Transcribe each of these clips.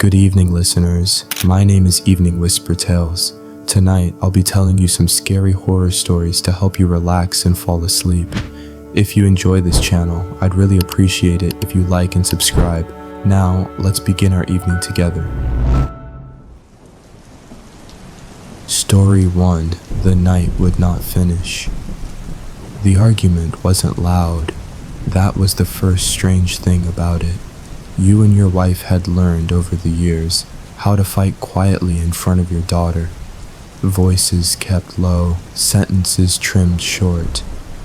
Good evening, listeners. My name is EveningWhisperTales. Tonight, I'll be telling you some scary horror stories to help you relax and fall asleep. If you enjoy this channel, I'd really appreciate it if you like and subscribe. Now, let's begin our evening together. Story 1. The night would not finish. The argument wasn't loud. That was the first strange thing about it. You and your wife had learned over the years how to fight quietly in front of your daughter. Voices kept low, sentences trimmed short,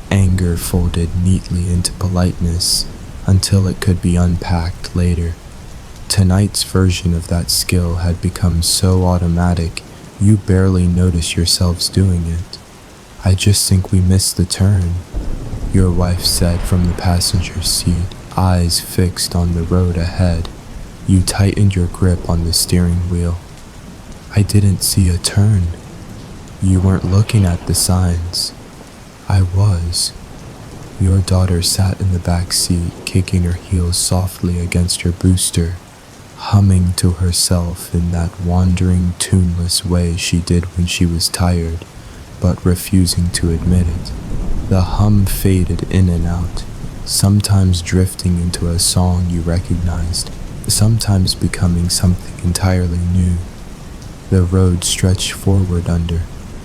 anger folded neatly into politeness until it could be unpacked later. Tonight's version of that skill had become so automatic you barely notice yourselves doing it. "I just think we missed the turn," your wife said from the passenger seat, eyes fixed on the road ahead. You tightened your grip on the steering wheel. "I didn't see a turn." "You weren't looking at the signs." "I was." Your daughter sat in the back seat, kicking her heels softly against her booster, humming to herself in that wandering, tuneless way she did when she was tired, but refusing to admit it. The hum faded in and out, sometimes drifting into a song you recognized, sometimes becoming something entirely new. The road stretched forward under,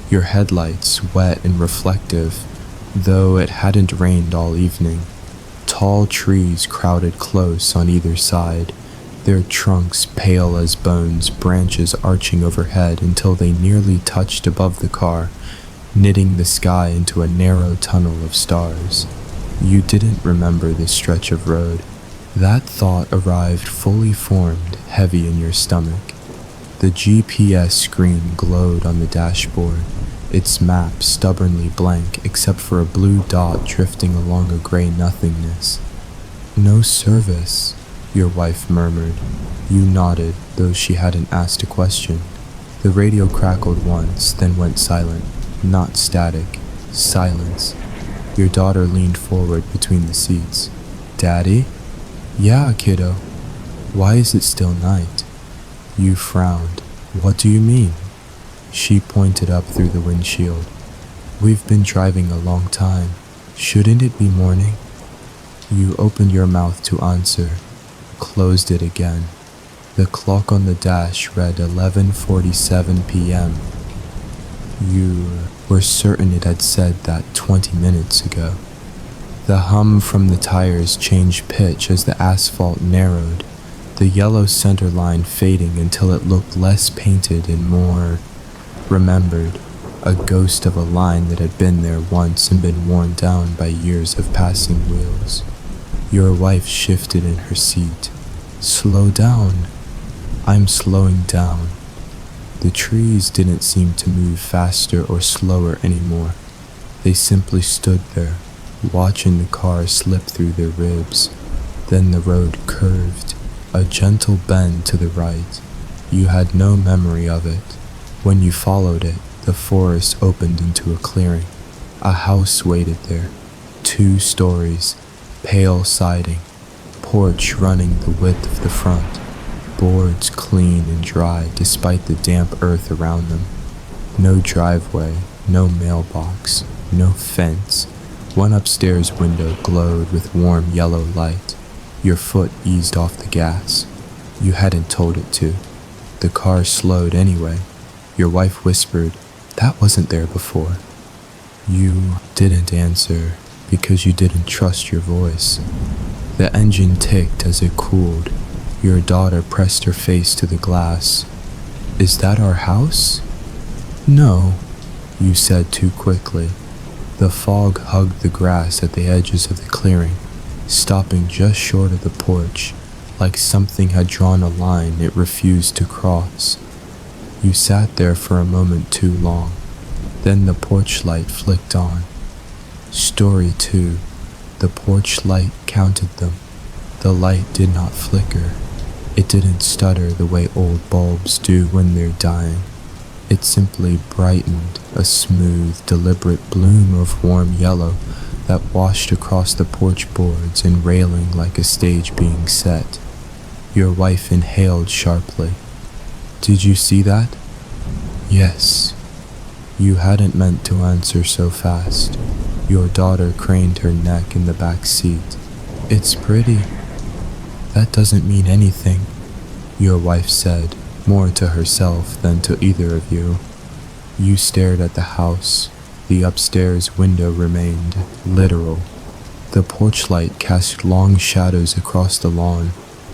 your headlights wet and reflective, though it hadn't rained all evening. Tall trees crowded close on either side, their trunks pale as bones, branches arching overhead until they nearly touched above the car, knitting the sky into a narrow tunnel of stars. You didn't remember this stretch of road. That thought arrived fully formed, heavy in your stomach. The GPS screen glowed on the dashboard, its map stubbornly blank except for a blue dot drifting along a gray nothingness. "No service," your wife murmured. You nodded, though she hadn't asked a question. The radio crackled once, then went silent. Not static, silence. Your daughter leaned forward between the seats. "Daddy?" "Yeah, kiddo." "Why is it still night?" You frowned. "What do you mean?" She pointed up through the windshield. "We've been driving a long time. Shouldn't it be morning?" You opened your mouth to answer, closed it again. The clock on the dash read 11:47 p.m. You were certain it had said that 20 minutes ago. The hum from the tires changed pitch as the asphalt narrowed, the yellow center line fading until it looked less painted and more remembered, a ghost of a line that had been there once and been worn down by years of passing wheels. Your wife shifted in her seat. "Slow down." "I'm slowing down." The trees didn't seem to move faster or slower anymore. They simply stood there, watching the car slip through their ribs. Then the road curved, a gentle bend to the right. You had no memory of it. When you followed it, the forest opened into a clearing. A house waited there, 2 stories, pale siding, porch running the width of the front. Boards clean and dry despite the damp earth around them. No driveway, no mailbox, no fence. One upstairs window glowed with warm yellow light. Your foot eased off the gas. You hadn't told it to. The car slowed anyway. Your wife whispered, "That wasn't there before." You didn't answer because you didn't trust your voice. The engine ticked as it cooled. Your daughter pressed her face to the glass. "Is that our house?" "No," you said too quickly. The fog hugged the grass at the edges of the clearing, stopping just short of the porch, like something had drawn a line it refused to cross. You sat there for a moment too long. Then the porch light flicked on. Story 2. The porch light counted them. The light did not flicker. It didn't stutter the way old bulbs do when they're dying. It simply brightened, a smooth, deliberate bloom of warm yellow that washed across the porch boards and railing like a stage being set. Your wife inhaled sharply. Did you see that? Yes. You hadn't meant to answer so fast. Your daughter craned her neck in the back seat. It's pretty. That doesn't mean anything, your wife said, more to herself than to either of you. You stared at the house. The upstairs window remained literal. The porch light cast long shadows across the lawn,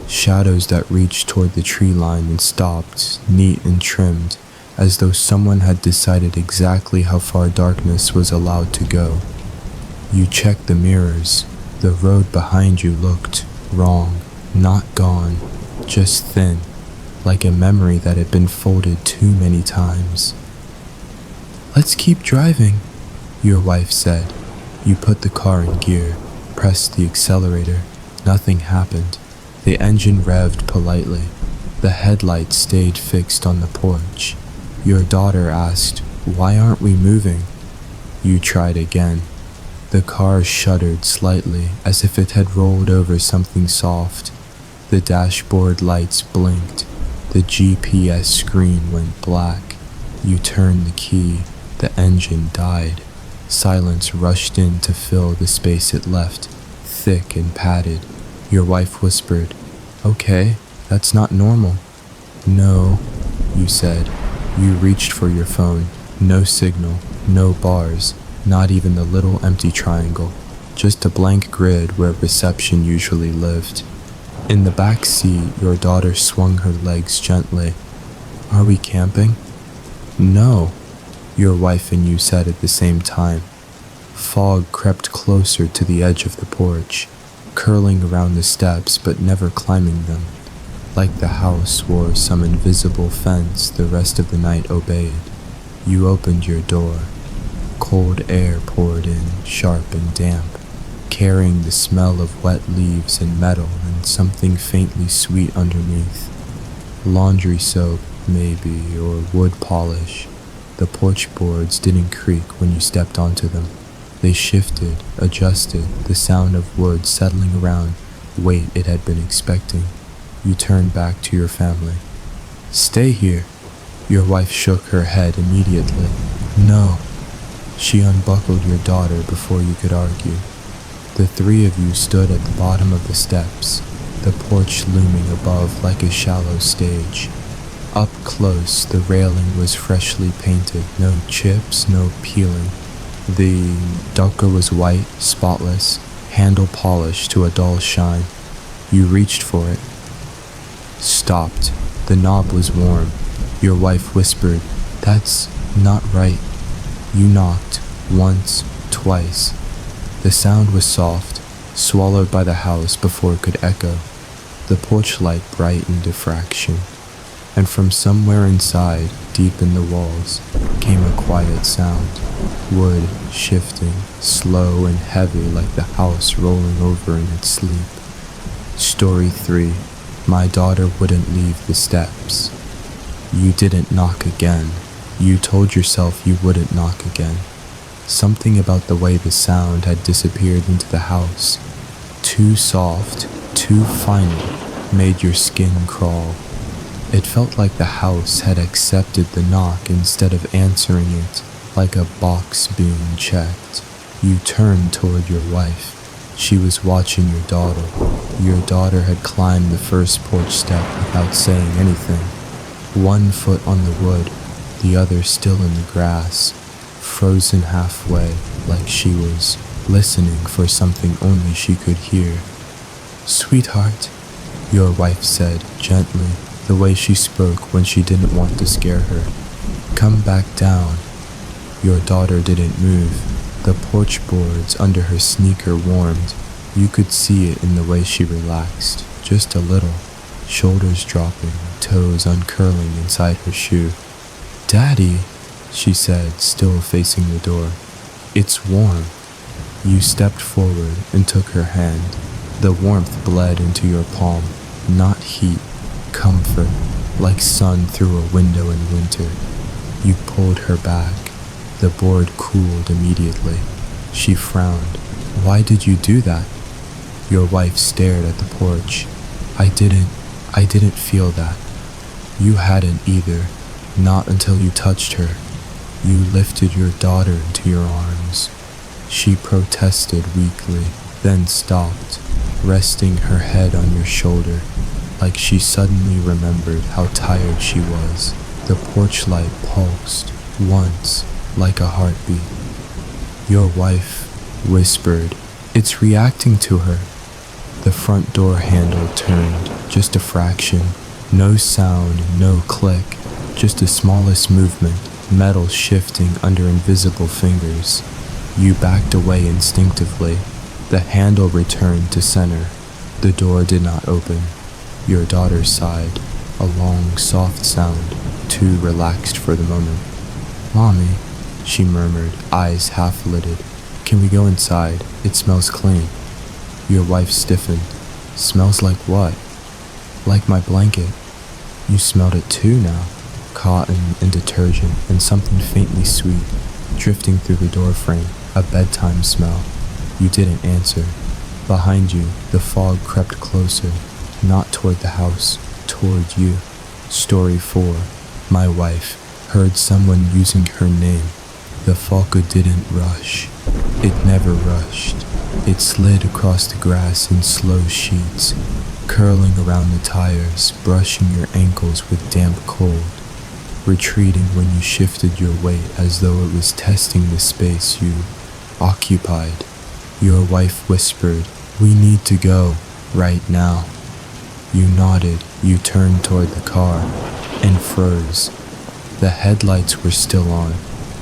shadows that reached toward the tree line and stopped, neat and trimmed, as though someone had decided exactly how far darkness was allowed to go. You checked the mirrors. The road behind you looked wrong, not gone, just thin, like a memory that had been folded too many times. Let's keep driving, your wife said. You put the car in gear, pressed the accelerator. Nothing happened. The engine revved politely. The headlights stayed fixed on the porch. Your daughter asked, "Why aren't we moving?" You tried again. The car shuddered slightly, as if it had rolled over something soft. The dashboard lights blinked. The GPS screen went black. You turned the key. The engine died. Silence rushed in to fill the space it left, thick and padded. Your wife whispered, "Okay, that's not normal." "No," you said. You reached for your phone. No signal, no bars, not even the little empty triangle, just a blank grid where reception usually lived. In the back seat, your daughter swung her legs gently. "Are we camping?" "No," your wife and you said at the same time. Fog crept closer to the edge of the porch, curling around the steps but never climbing them. Like the house wore some invisible fence the rest of the night obeyed. You opened your door. Cold air poured in, sharp and damp, carrying the smell of wet leaves and metal and something faintly sweet underneath. Laundry soap, maybe, or wood polish. The porch boards didn't creak when you stepped onto them. They shifted, adjusted, the sound of wood settling around weight it had been expecting. You turned back to your family. "Stay here." Your wife shook her head immediately. "No." She unbuckled your daughter before you could argue. The three of you stood at the bottom of the steps, the porch looming above like a shallow stage. Up close, the railing was freshly painted, no chips, no peeling. The ducker was white, spotless, handle polished to a dull shine. You reached for it. Stopped. The knob was warm. Your wife whispered, "That's not right." You knocked, once, twice. The sound was soft, swallowed by the house before it could echo. The porch light brightened a fraction, and from somewhere inside, deep in the walls, came a quiet sound. Wood shifting, slow and heavy like the house rolling over in its sleep. Story 3. My daughter wouldn't leave the steps. You didn't knock again. You told yourself you wouldn't knock again. Something about the way the sound had disappeared into the house, too soft, too final, made your skin crawl. It felt like the house had accepted the knock instead of answering it, like a box being checked. You turned toward your wife. She was watching your daughter. Your daughter had climbed the first porch step without saying anything. One foot on the wood, the other still in the grass, frozen halfway, like she was listening for something only she could hear. "Sweetheart," your wife said gently, the way she spoke when she didn't want to scare her. "Come back down." Your daughter didn't move. The porch boards under her sneaker warmed. You could see it in the way she relaxed, just a little, shoulders dropping, toes uncurling inside her shoe. "Daddy," she said, still facing the door. "It's warm." You stepped forward and took her hand. The warmth bled into your palm, not heat, comfort, like sun through a window in winter. You pulled her back. The board cooled immediately. She frowned. "Why did you do that?" Your wife stared at the porch. I I didn't feel that. You hadn't either, not until you touched her. You lifted your daughter into your arms. She protested weakly, then stopped, resting her head on your shoulder, like she suddenly remembered how tired she was. The porch light pulsed, once, like a heartbeat. Your wife whispered, "It's reacting to her." The front door handle turned, just a fraction. No sound, no click, just the smallest movement, metal shifting under invisible fingers. You backed away instinctively. The handle returned to center. The door did not open. Your daughter sighed, a long, soft sound, too relaxed for the moment. "Mommy," she murmured, eyes half-lidded. "Can we go inside? It smells clean." Your wife stiffened. "Smells like what?" "Like my blanket." You smelled it too now. Cotton and detergent and something faintly sweet, drifting through the doorframe, a bedtime smell. You didn't answer. Behind you, the fog crept closer, not toward the house, toward you. Story 4. My wife heard someone using her name. The Falca didn't rush. It never rushed. It slid across the grass in slow sheets, curling around the tires, brushing your ankles with damp cold, retreating when you shifted your weight as though it was testing the space you occupied. Your wife whispered, "We need to go, right now." You nodded. You turned toward the car and froze. The headlights were still on,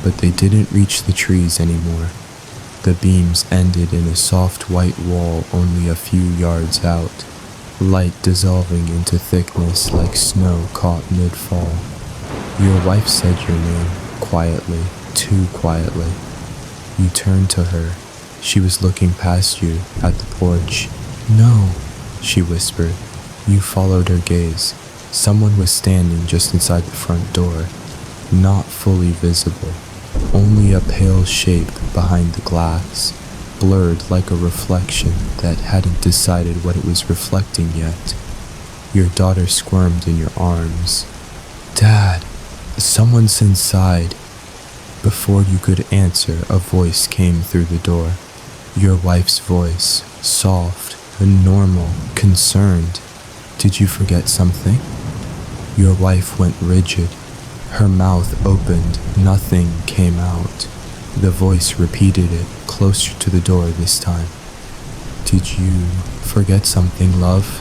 but they didn't reach the trees anymore. The beams ended in a soft white wall only a few yards out, light dissolving into thickness like snow caught mid-fall. Your wife said your name, quietly, too quietly. You turned to her. She was looking past you, at the porch. "No," she whispered. You followed her gaze. Someone was standing just inside the front door, not fully visible, only a pale shape behind the glass, blurred like a reflection that hadn't decided what it was reflecting yet. Your daughter squirmed in your arms. "Dad, someone's inside." Before you could answer, a voice came through the door. Your wife's voice, soft and normal, concerned. "Did you forget something?" Your wife went rigid. Her mouth opened. Nothing came out. The voice repeated it, closer to the door this time. "Did you forget something, love?"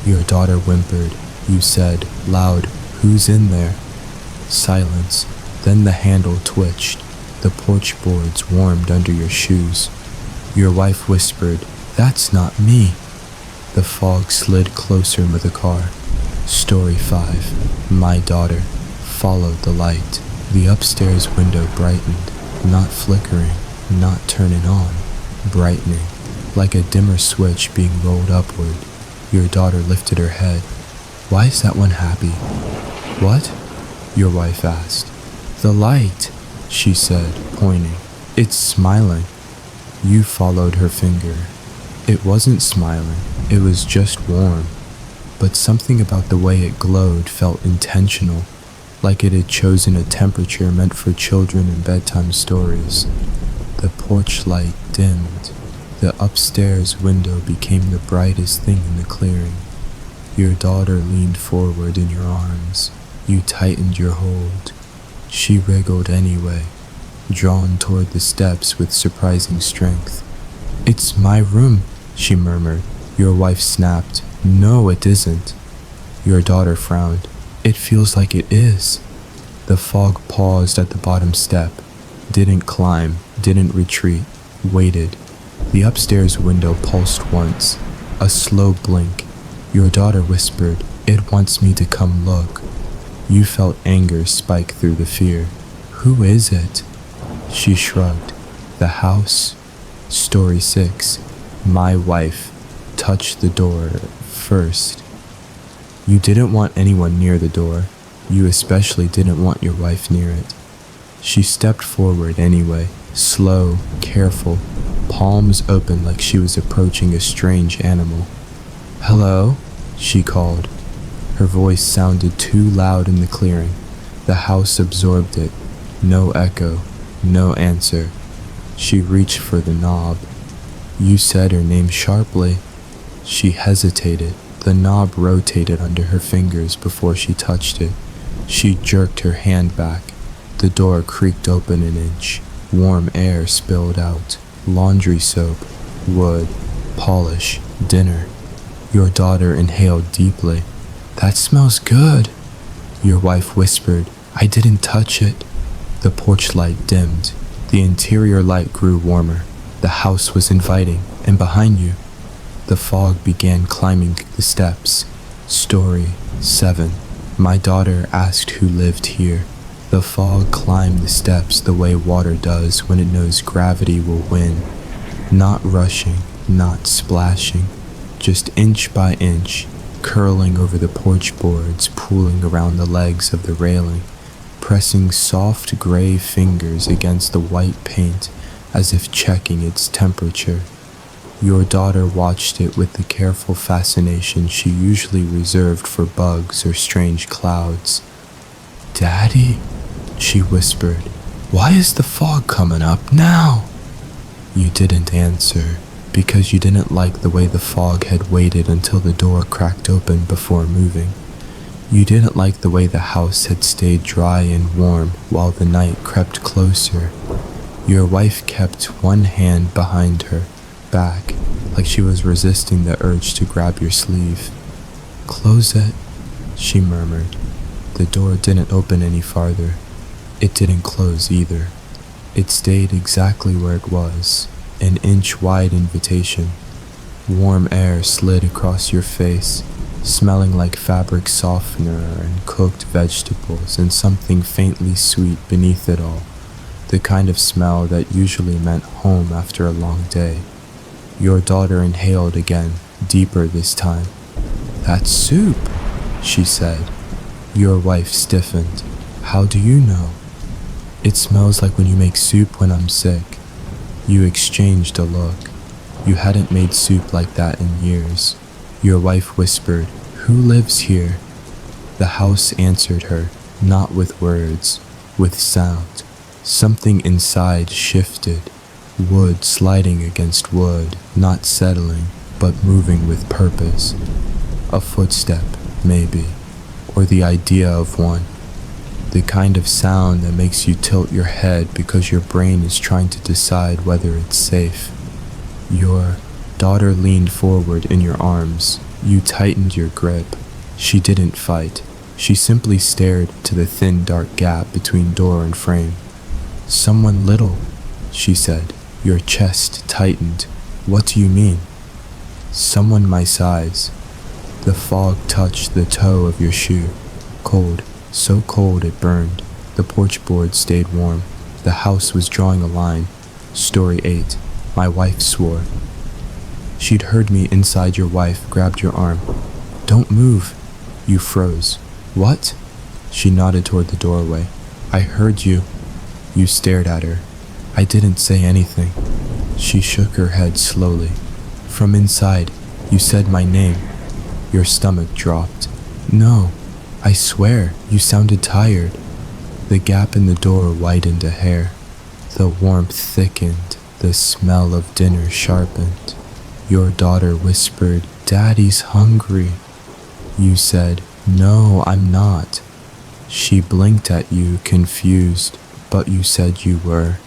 Your daughter whimpered. You said, loud, "Who's in there?" Silence. Then the handle twitched. The porch boards warmed under your shoes. Your wife whispered, "That's not me." The fog slid closer with the car. Story 5. My daughter followed the light. The upstairs window brightened, not flickering, not turning on, brightening, like a dimmer switch being rolled upward. Your daughter lifted her head. "Why is that one happy?" "What?" your wife asked. "The light," she said, pointing. "It's smiling." You followed her finger. It wasn't smiling, it was just warm, but something about the way it glowed felt intentional, like it had chosen a temperature meant for children and bedtime stories. The porch light dimmed. The upstairs window became the brightest thing in the clearing. Your daughter leaned forward in your arms. You tightened your hold. She wriggled anyway, drawn toward the steps with surprising strength. "It's my room," she murmured. Your wife snapped, "No, it isn't." Your daughter frowned. "It feels like it is." The fog paused at the bottom step, didn't climb, didn't retreat, waited. The upstairs window pulsed once, a slow blink. Your daughter whispered, "It wants me to come look." You felt anger spike through the fear. "Who is it?" She shrugged. "The house." Story 6. My wife touched the door first. You didn't want anyone near the door. You especially didn't want your wife near it. She stepped forward anyway, slow, careful, palms open like she was approaching a strange animal. "Hello?" she called. Her voice sounded too loud in the clearing. The house absorbed it. No echo, no answer. She reached for the knob. You said her name sharply. She hesitated. The knob rotated under her fingers before she touched it. She jerked her hand back. The door creaked open an inch. Warm air spilled out. Laundry soap, wood, polish, dinner. Your daughter inhaled deeply. That smells good. Your wife whispered, I didn't touch it. The porch light dimmed. The interior light grew warmer. The house was inviting, and behind you, the fog began climbing the steps. Story 7. My daughter asked who lived here. The fog climbed the steps the way water does when it knows gravity will win. Not rushing, not splashing, just inch by inch, curling over the porch boards, pooling around the legs of the railing, pressing soft gray fingers against the white paint as if checking its temperature. Your daughter watched it with the careful fascination she usually reserved for bugs or strange clouds. Daddy, she whispered, why is the fog coming up now? You didn't answer, because you didn't like the way the fog had waited until the door cracked open before moving. You didn't like the way the house had stayed dry and warm while the night crept closer. Your wife kept one hand behind her back, like she was resisting the urge to grab your sleeve. Close it, she murmured. The door didn't open any farther. It didn't close either. It stayed exactly where it was, an inch-wide invitation. Warm air slid across your face, smelling like fabric softener and cooked vegetables and something faintly sweet beneath it all, the kind of smell that usually meant home after a long day. Your daughter inhaled again, deeper this time. That's soup, she said. Your wife stiffened. How do you know? It smells like when you make soup when I'm sick. You exchanged a look. You hadn't made soup like that in years. Your wife whispered, who lives here? The house answered her, not with words, with sound. Something inside shifted, wood sliding against wood, not settling, but moving with purpose. A footstep, maybe, or the idea of one. The kind of sound that makes you tilt your head because your brain is trying to decide whether it's safe. Your daughter leaned forward in your arms. You tightened your grip. She didn't fight. She simply stared to the thin, dark gap between door and frame. Someone little, she said. Your chest tightened. What do you mean? Someone my size. The fog touched the toe of your shoe. Cold. So cold it burned. The porch board stayed warm. The house was drawing a line. Story 8. My wife swore. She'd heard me inside. Your wife grabbed your arm. Don't move. You froze. What? She nodded toward the doorway. I heard you. You stared at her. I didn't say anything. She shook her head slowly. From inside, you said my name. Your stomach dropped. No. I swear, you sounded tired. The gap in the door widened a hair. The warmth thickened. The smell of dinner sharpened. Your daughter whispered, Daddy's hungry. You said, No, I'm not. She blinked at you, confused, but you said you were.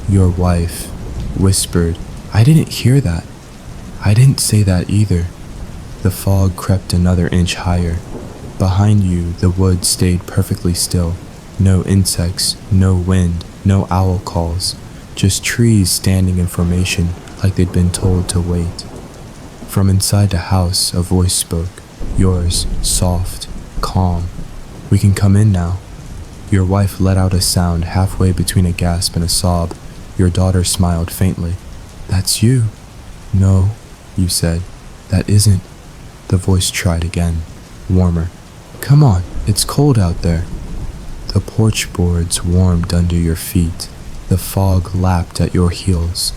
Your wife whispered, I didn't hear that. I didn't say that either. The fog crept another inch higher. Behind you, the woods stayed perfectly still. No insects, no wind, no owl calls. Just trees standing in formation like they'd been told to wait. From inside the house, a voice spoke. Yours, soft, calm. We can come in now. Your wife let out a sound halfway between a gasp and a sob. Your daughter smiled faintly. That's you. No, you said. That isn't. The voice tried again, warmer. Come on, it's cold out there. The porch boards warmed under your feet. The fog lapped at your heels.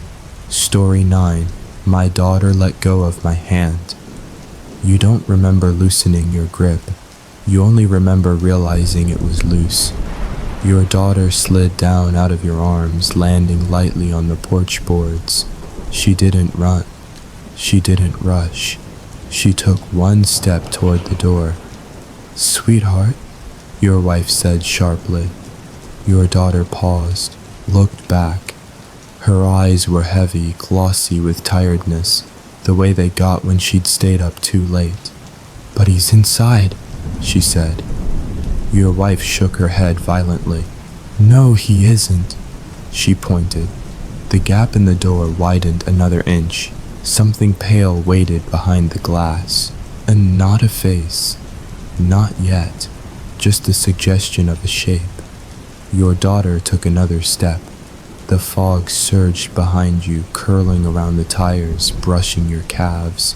Story 9. My daughter let go of my hand. You don't remember loosening your grip. You only remember realizing it was loose. Your daughter slid down out of your arms, landing lightly on the porch boards. She didn't run. She didn't rush. She took one step toward the door. "Sweetheart," your wife said sharply. Your daughter paused, looked back. Her eyes were heavy, glossy with tiredness, the way they got when she'd stayed up too late. "But he's inside," she said. Your wife shook her head violently. "No, he isn't." She pointed. The gap in the door widened another inch. Something pale waited behind the glass. And not a face. Not yet. Just the suggestion of a shape. Your daughter took another step. The fog surged behind you, curling around the tires, brushing your calves.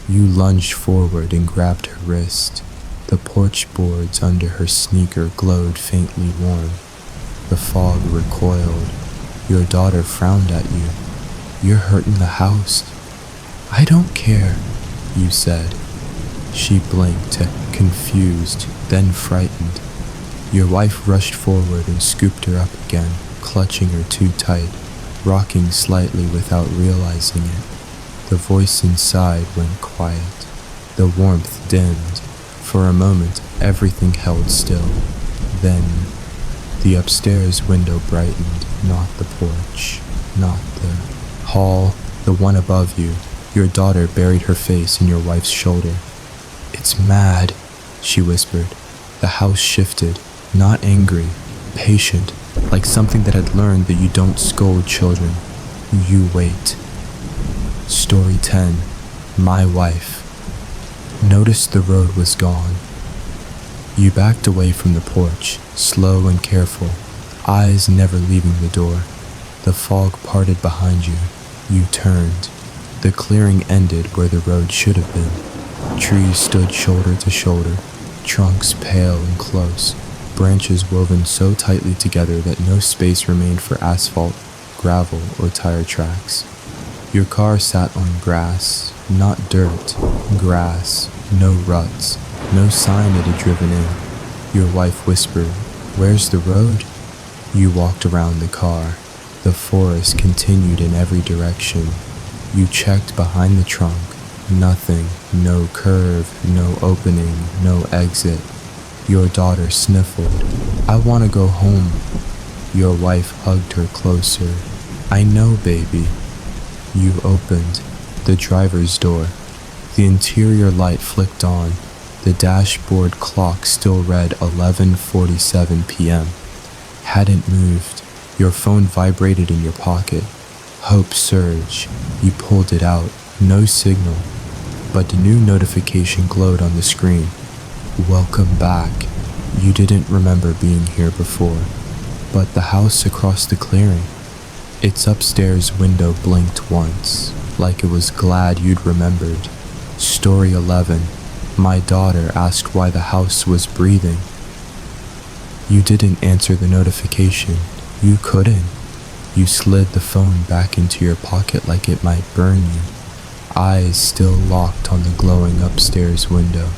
You lunged forward and grabbed her wrist. The porch boards under her sneaker glowed faintly warm. The fog recoiled. Your daughter frowned at you. "You're hurting the house." "I don't care," you said. She blinked, confused, then frightened. Your wife rushed forward and scooped her up again, clutching her too tight, rocking slightly without realizing it. The voice inside went quiet. The warmth dimmed. For a moment, everything held still. Then, the upstairs window brightened, not the porch, not the hall, the one above you. Your daughter buried her face in your wife's shoulder. "It's mad," she whispered. The house shifted, not angry, patient, like something that had learned that you don't scold children. You wait. Story 10. My wife. Noticed the road was gone. You backed away from the porch, slow and careful, eyes never leaving the door. The fog parted behind you. You turned. The clearing ended where the road should have been. Trees stood shoulder to shoulder, trunks pale and close, branches woven so tightly together that no space remained for asphalt, gravel, or tire tracks. Your car sat on grass, not dirt, grass, no ruts, no sign it had driven in. Your wife whispered, "Where's the road?" You walked around the car. The forest continued in every direction. You checked behind the trunk. Nothing, no curve, no opening, no exit. Your daughter sniffled. "I want to go home." Your wife hugged her closer. "I know, baby." You opened the driver's door. The interior light flicked on. The dashboard clock still read 11:47 p.m. Hadn't moved. Your phone vibrated in your pocket. Hope surged. You pulled it out. No signal. But a new notification glowed on the screen. "Welcome back. You didn't remember being here before." But the house across the clearing. Its upstairs window blinked once, like it was glad you'd remembered. Story 11. My daughter asked why the house was breathing. You didn't answer the notification. You couldn't. You slid the phone back into your pocket like it might burn you. Eyes still locked on the glowing upstairs window.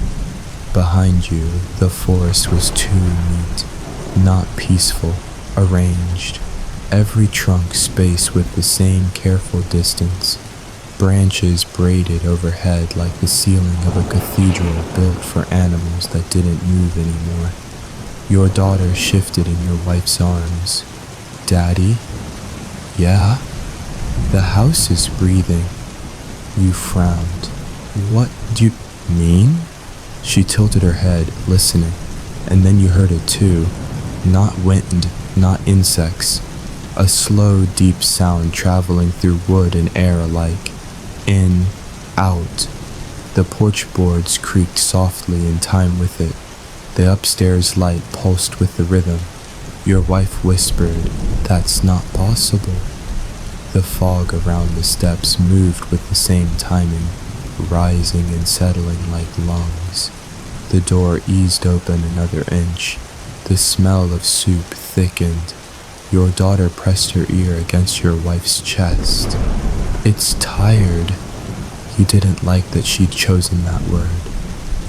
Behind you, the forest was too neat, not peaceful, arranged. Every trunk spaced with the same careful distance. Branches braided overhead like the ceiling of a cathedral built for animals that didn't move anymore. Your daughter shifted in your wife's arms. "Daddy?" "Yeah?" "The house is breathing." You frowned. "What do you mean?" She tilted her head, listening, and then you heard it too. Not wind, not insects. A slow, deep sound traveling through wood and air alike. In, out. The porch boards creaked softly in time with it. The upstairs light pulsed with the rhythm. Your wife whispered, "That's not possible." The fog around the steps moved with the same timing, rising and settling like lungs. The door eased open another inch. The smell of soup thickened. Your daughter pressed her ear against your wife's chest. "It's tired." You didn't like that she'd chosen that word.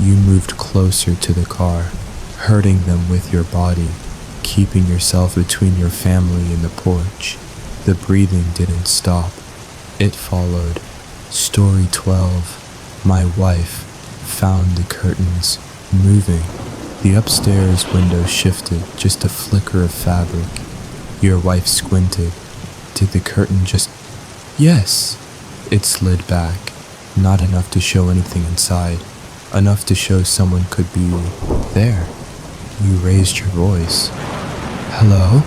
You moved closer to the car, hurting them with your body, keeping yourself between your family and the porch. The breathing didn't stop. It followed. Story 12. My wife found the curtains moving. The upstairs window shifted just a flicker of fabric. Your wife squinted. Did the curtain just... Yes! It slid back. Not enough to show anything inside. Enough to show someone could be there. You raised your voice. Hello?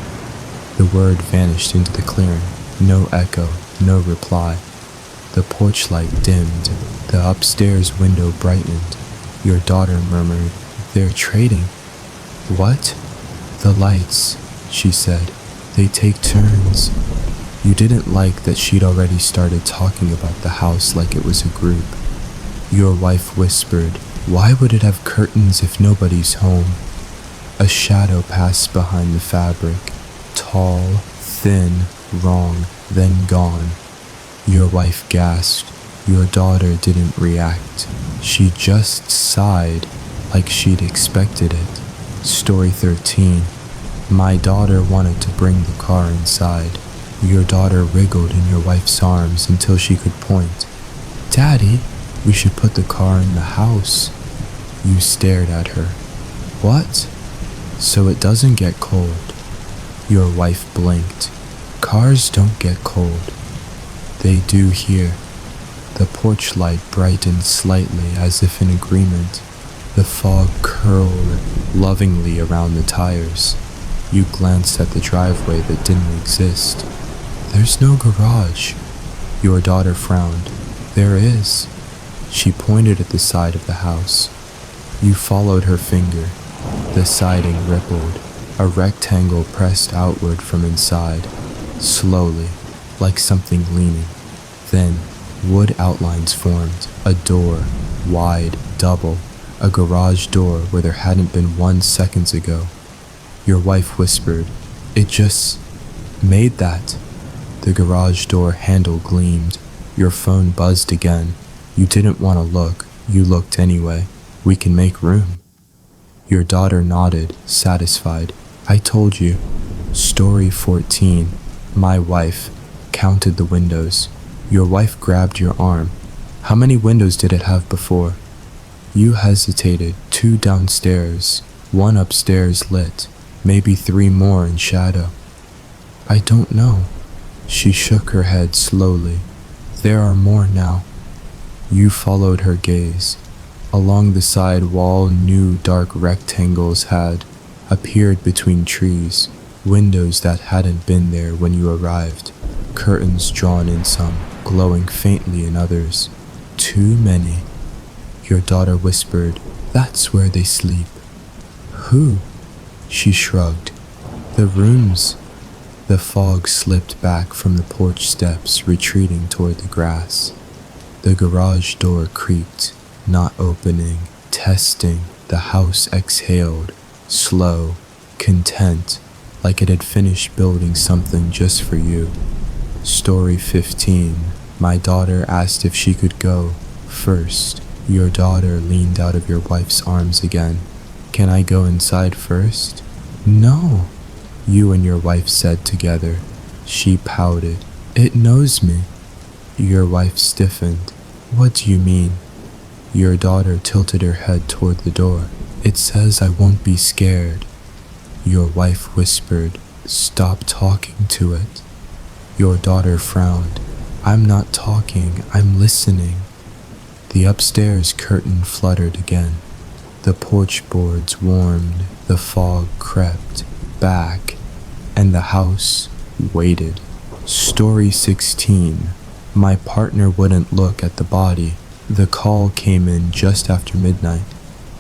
The word vanished into the clearing. No echo, no reply. The porch light dimmed. The upstairs window brightened. Your daughter murmured, "They're trading." "What?" "The lights," she said. "They take turns." You didn't like that she'd already started talking about the house like it was a group. Your wife whispered, "Why would it have curtains if nobody's home?" A shadow passed behind the fabric. Tall, thin, wrong, then gone. Your wife gasped. Your daughter didn't react. She just sighed, like she'd expected it. Story 13. My daughter wanted to bring the car inside. Your daughter wriggled in your wife's arms until she could point. "Daddy, we should put the car in the house." You stared at her. "What?" "So it doesn't get cold." Your wife blinked. "Cars don't get cold." "They do here." The porch light brightened slightly as if in agreement. The fog curled lovingly around the tires. You glanced at the driveway that didn't exist. "There's no garage." Your daughter frowned. "There is." She pointed at the side of the house. You followed her finger. The siding rippled. A rectangle pressed outward from inside, slowly, like something leaning. Then, wood outlines formed. A door, wide, double. A garage door where there hadn't been one seconds ago. Your wife whispered, "It just made that." The garage door handle gleamed. Your phone buzzed again. You didn't want to look. You looked anyway. "We can make room." Your daughter nodded, satisfied. "I told you." Story 14. My wife counted the windows. Your wife grabbed your arm. "How many windows did it have before?" You hesitated. 2 downstairs, 1 upstairs lit, maybe 3 more in shadow. "I don't know." She shook her head slowly. "There are more now." You followed her gaze. Along the side wall, new dark rectangles had appeared between trees, windows that hadn't been there when you arrived, curtains drawn in some, glowing faintly in others. Too many. Your daughter whispered, "That's where they sleep." "Who?" She shrugged. "The rooms." The fog slipped back from the porch steps, retreating toward the grass. The garage door creaked, not opening, testing. The house exhaled, slow, content, like it had finished building something just for you. Story 15. My daughter asked if she could go first. Your daughter leaned out of your wife's arms again. "Can I go inside first?" "No," you and your wife said together. She pouted. "It knows me." Your wife stiffened. "What do you mean?" Your daughter tilted her head toward the door. "It says I won't be scared." Your wife whispered, "Stop talking to it." Your daughter frowned. "I'm not talking, I'm listening." The upstairs curtain fluttered again. The porch boards warmed, the fog crept back, and the house waited. Story 16. My partner wouldn't look at the body. The call came in just after midnight,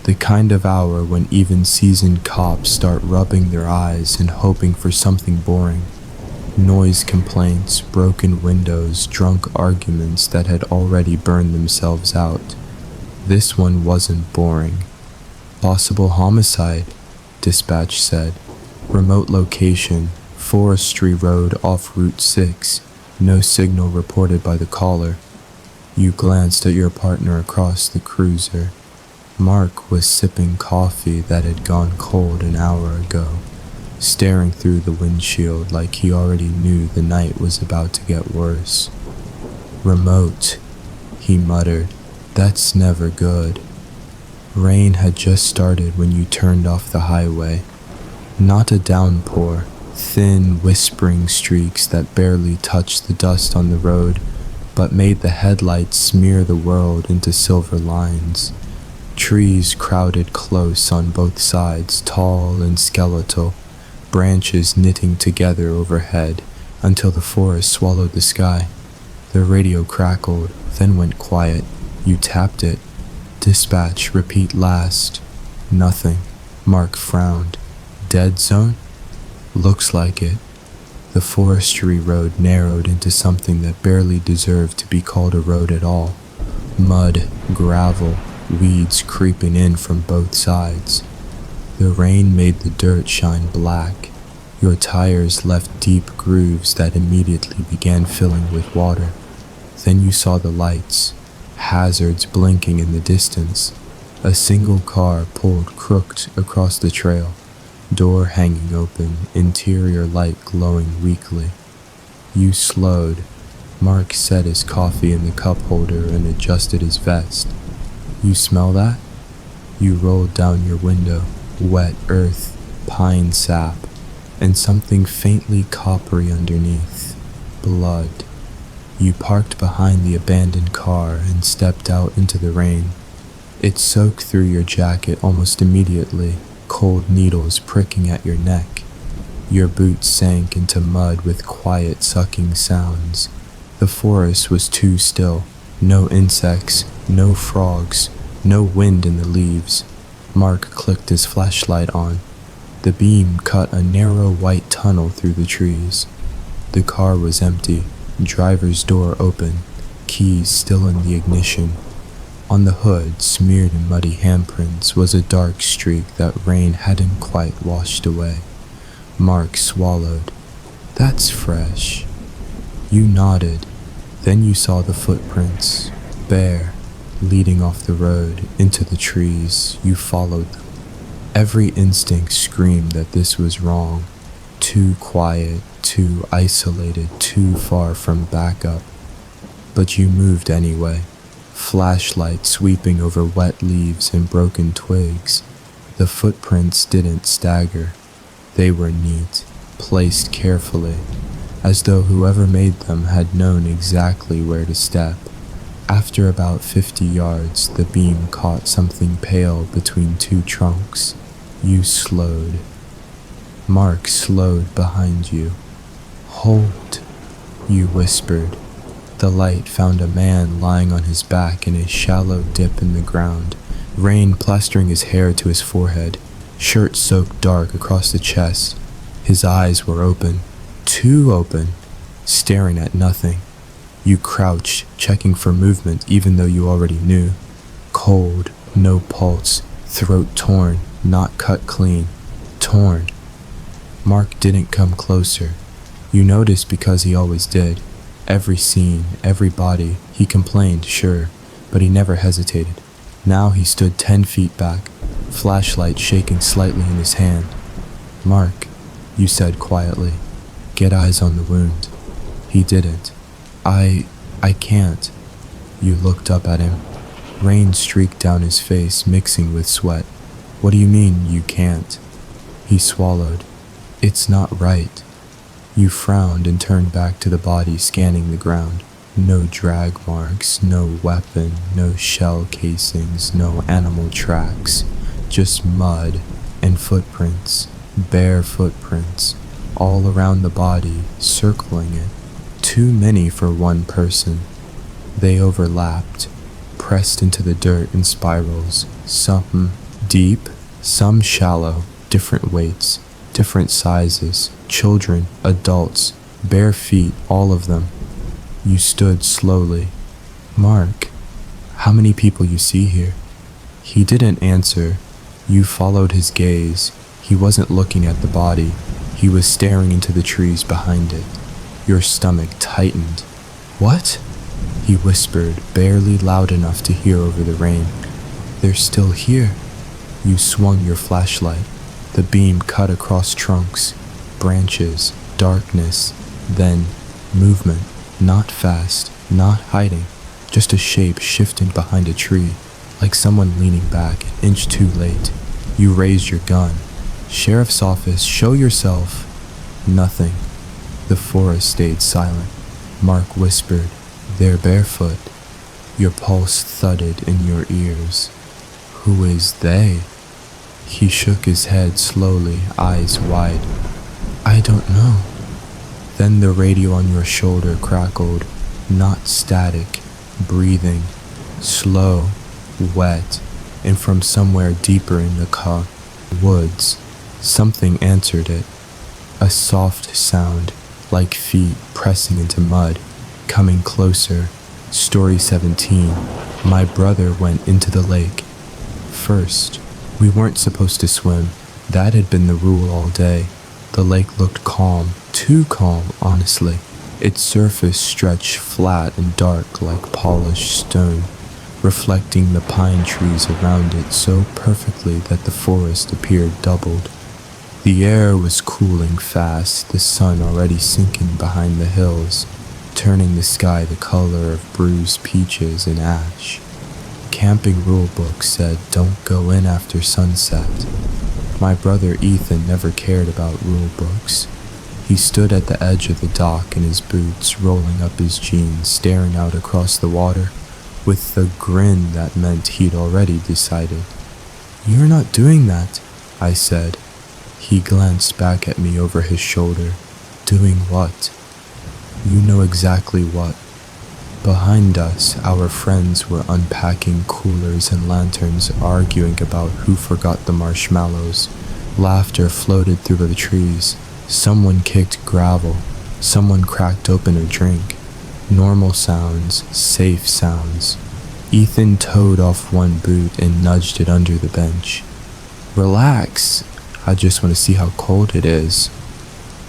the kind of hour when even seasoned cops start rubbing their eyes and hoping for something boring. Noise complaints, broken windows, drunk arguments that had already burned themselves out. This one wasn't boring. "Possible homicide," dispatch said. "Remote location, Forestry Road off Route 6. No signal reported by the caller." You glanced at your partner across the cruiser. Mark was sipping coffee that had gone cold an hour ago, staring through the windshield like he already knew the night was about to get worse. "Remote," he muttered. "That's never good." Rain had just started when you turned off the highway. Not a downpour, thin, whispering streaks that barely touched the dust on the road, but made the headlights smear the world into silver lines. Trees crowded close on both sides, tall and skeletal, branches knitting together overhead until the forest swallowed the sky. The radio crackled, then went quiet. You tapped it. "Dispatch, repeat last." Nothing. Mark frowned. "Dead zone?" "Looks like it." The forestry road narrowed into something that barely deserved to be called a road at all. Mud, gravel, weeds creeping in from both sides. The rain made the dirt shine black. Your tires left deep grooves that immediately began filling with water. Then you saw the lights, hazards blinking in the distance. A single car pulled crooked across the trail, door hanging open, interior light glowing weakly. You slowed. Mark set his coffee in the cup holder and adjusted his vest. "You smell that?" You rolled down your window. Wet earth, pine sap, and something faintly coppery underneath. Blood. You parked behind the abandoned car and stepped out into the rain. It soaked through your jacket almost immediately, cold needles pricking at your neck. Your boots sank into mud with quiet sucking sounds. The forest was too still. No insects, no frogs, no wind in the leaves. Mark clicked his flashlight on. The beam cut a narrow white tunnel through the trees. The car was empty, driver's door open, keys still in the ignition. On the hood, smeared in muddy handprints, was a dark streak that rain hadn't quite washed away. Mark swallowed. "That's fresh." You nodded. Then you saw the footprints, bare, leading off the road into the trees. You followed them. Every instinct screamed that this was wrong. Too quiet, too isolated, too far from backup. But you moved anyway. Flashlight sweeping over wet leaves and broken twigs. The footprints didn't stagger. They were neat, placed carefully, as though whoever made them had known exactly where to step. After about 50 yards, the beam caught something pale between two trunks. You slowed. Mark slowed behind you. "Hold," you whispered. The light found a man lying on his back in a shallow dip in the ground, rain plastering his hair to his forehead, shirt soaked dark across the chest. His eyes were open, too open, staring at nothing. You crouched, checking for movement even though you already knew. Cold, no pulse, throat torn, not cut clean. Torn. Mark didn't come closer. You noticed because he always did. Every scene, every body, he complained, sure, but he never hesitated. Now he stood 10 feet back, flashlight shaking slightly in his hand. "Mark," you said quietly, "get eyes on the wound." He didn't. I can't." You looked up at him. Rain streaked down his face, mixing with sweat. "What do you mean, you can't?" He swallowed. "It's not right." You frowned and turned back to the body, scanning the ground. No drag marks, no weapon, no shell casings, no animal tracks. Just mud and footprints, bare footprints, all around the body, circling it. Too many for one person. They overlapped, pressed into the dirt in spirals, some deep, some shallow, different weights, different sizes, children, adults, bare feet, all of them. You stood slowly. "Mark, how many people you see here?" He didn't answer. You followed his gaze. He wasn't looking at the body. He was staring into the trees behind it. Your stomach tightened. "What?" he whispered, barely loud enough to hear over the rain. They're still here. You swung your flashlight. The beam cut across trunks, branches, darkness, then movement. Not fast, not hiding, just a shape shifting behind a tree, like someone leaning back, an inch too late. You raised your gun. Sheriff's office, show yourself. Nothing. The forest stayed silent. Mark whispered, they're barefoot. Your pulse thudded in your ears. Who is they? He shook his head slowly, eyes wide. I don't know. Then the radio on your shoulder crackled, not static, breathing, slow, wet, and from somewhere deeper in the woods, something answered it. A soft sound, like feet pressing into mud, coming closer. Story 17. My brother went into the lake. First, we weren't supposed to swim. That had been the rule all day. The lake looked calm, too calm, honestly. Its surface stretched flat and dark like polished stone, reflecting the pine trees around it so perfectly that the forest appeared doubled. The air was cooling fast, the sun already sinking behind the hills, turning the sky the color of bruised peaches and ash. Camping rulebook said don't go in after sunset. My brother Ethan never cared about rulebooks. He stood at the edge of the dock in his boots, rolling up his jeans, staring out across the water, with the grin that meant he'd already decided. You're not doing that, I said. He glanced back at me over his shoulder. Doing what? You know exactly what. Behind us, our friends were unpacking coolers and lanterns, arguing about who forgot the marshmallows. Laughter floated through the trees. Someone kicked gravel. Someone cracked open a drink. Normal sounds, safe sounds. Ethan toed off one boot and nudged it under the bench. Relax. I just want to see how cold it is.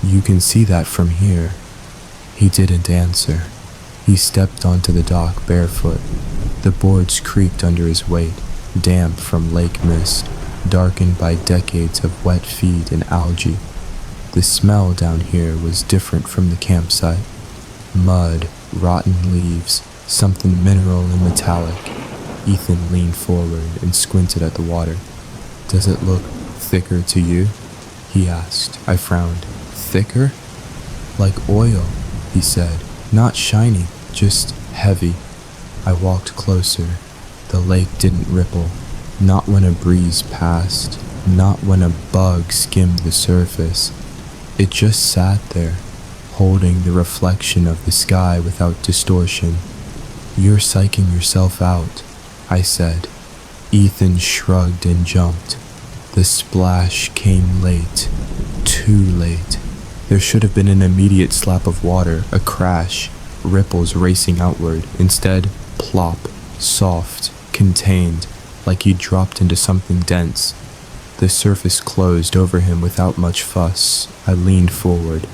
You can see that from here. He didn't answer. He stepped onto the dock barefoot. The boards creaked under his weight, damp from lake mist, darkened by decades of wet feet and algae. The smell down here was different from the campsite. Mud, rotten leaves, something mineral and metallic. Ethan leaned forward and squinted at the water. Does it look thicker to you? He asked. I frowned. Thicker? Like oil, he said. Not shiny, just heavy. I walked closer. The lake didn't ripple. Not when a breeze passed. Not when a bug skimmed the surface. It just sat there, holding the reflection of the sky without distortion. You're psyching yourself out, I said. Ethan shrugged and jumped. The splash came late. Too late. There should have been an immediate slap of water, a crash, ripples racing outward. Instead, plop, soft, contained, like he dropped into something dense. The surface closed over him without much fuss. I leaned forward.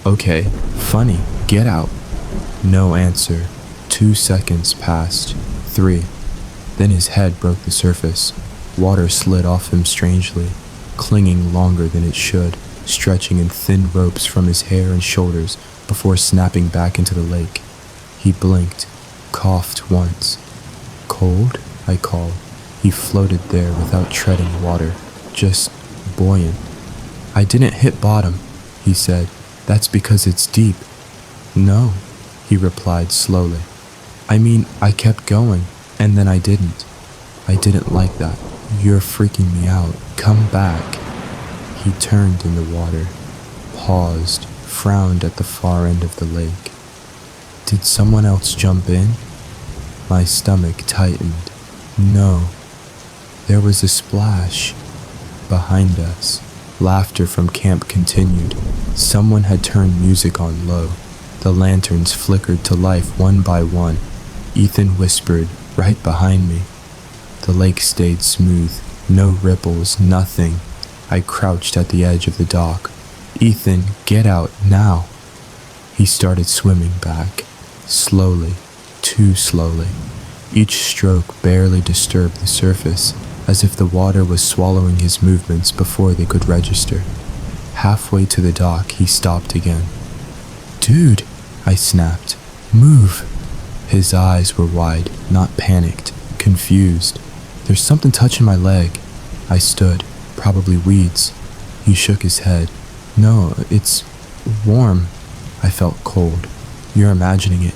Okay, funny, get out. No answer. 2 seconds passed. 3. Then his head broke the surface. Water slid off him strangely, clinging longer than it should, stretching in thin ropes from his hair and shoulders before snapping back into the lake. He blinked, coughed once. Cold? I called. He floated there without treading water, just buoyant. I didn't hit bottom, he said. That's because it's deep. No, he replied slowly. I mean, I kept going, and then I didn't. I didn't like that. You're freaking me out. Come back. He turned in the water, paused, frowned at the far end of the lake. Did someone else jump in? My stomach tightened. No. There was a splash. Behind us, laughter from camp continued. Someone had turned music on low. The lanterns flickered to life one by one. Ethan whispered, right behind me. The lake stayed smooth. No ripples, nothing. I crouched at the edge of the dock. Ethan, get out, now. He started swimming back. Slowly, too slowly. Each stroke barely disturbed the surface, as if the water was swallowing his movements before they could register. Halfway to the dock, he stopped again. "Dude," I snapped. "Move." His eyes were wide, not panicked, confused. "There's something touching my leg." I stood. "Probably weeds." He shook his head. "No, it's warm." I felt cold. "You're imagining it."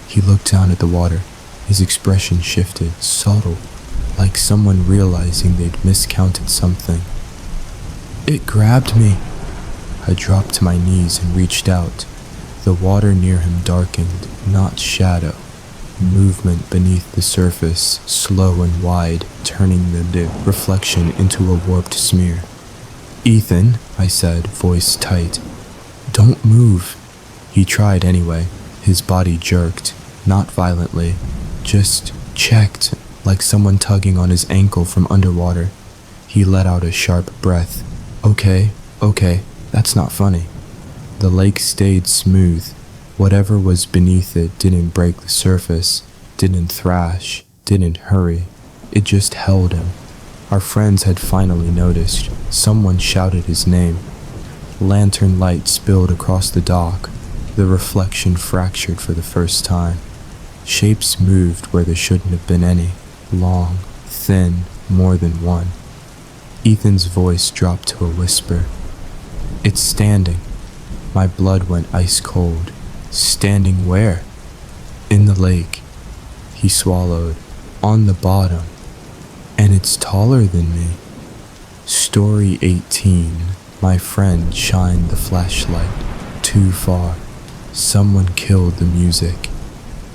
He looked down at the water. His expression shifted, subtle, like someone realizing they'd miscounted something. "It grabbed me." I dropped to my knees and reached out. The water near him darkened, not shadow. Movement beneath the surface, slow and wide, turning the reflection into a warped smear. "Ethan," I said, voice tight. "Don't move." He tried anyway. His body jerked, not violently, just checked, like someone tugging on his ankle from underwater. He let out a sharp breath. Okay, that's not funny." The lake stayed smooth. Whatever was beneath it didn't break the surface, didn't thrash, didn't hurry. It just held him. Our friends had finally noticed. Someone shouted his name. Lantern light spilled across the dock. The reflection fractured for the first time. Shapes moved where there shouldn't have been any. Long, thin, more than one. Ethan's voice dropped to a whisper. "It's standing." My blood went ice cold. "Standing where?" "In the lake." He swallowed. "On the bottom. And it's taller than me." Story 18. My friend shined the flashlight. Too far. Someone killed the music.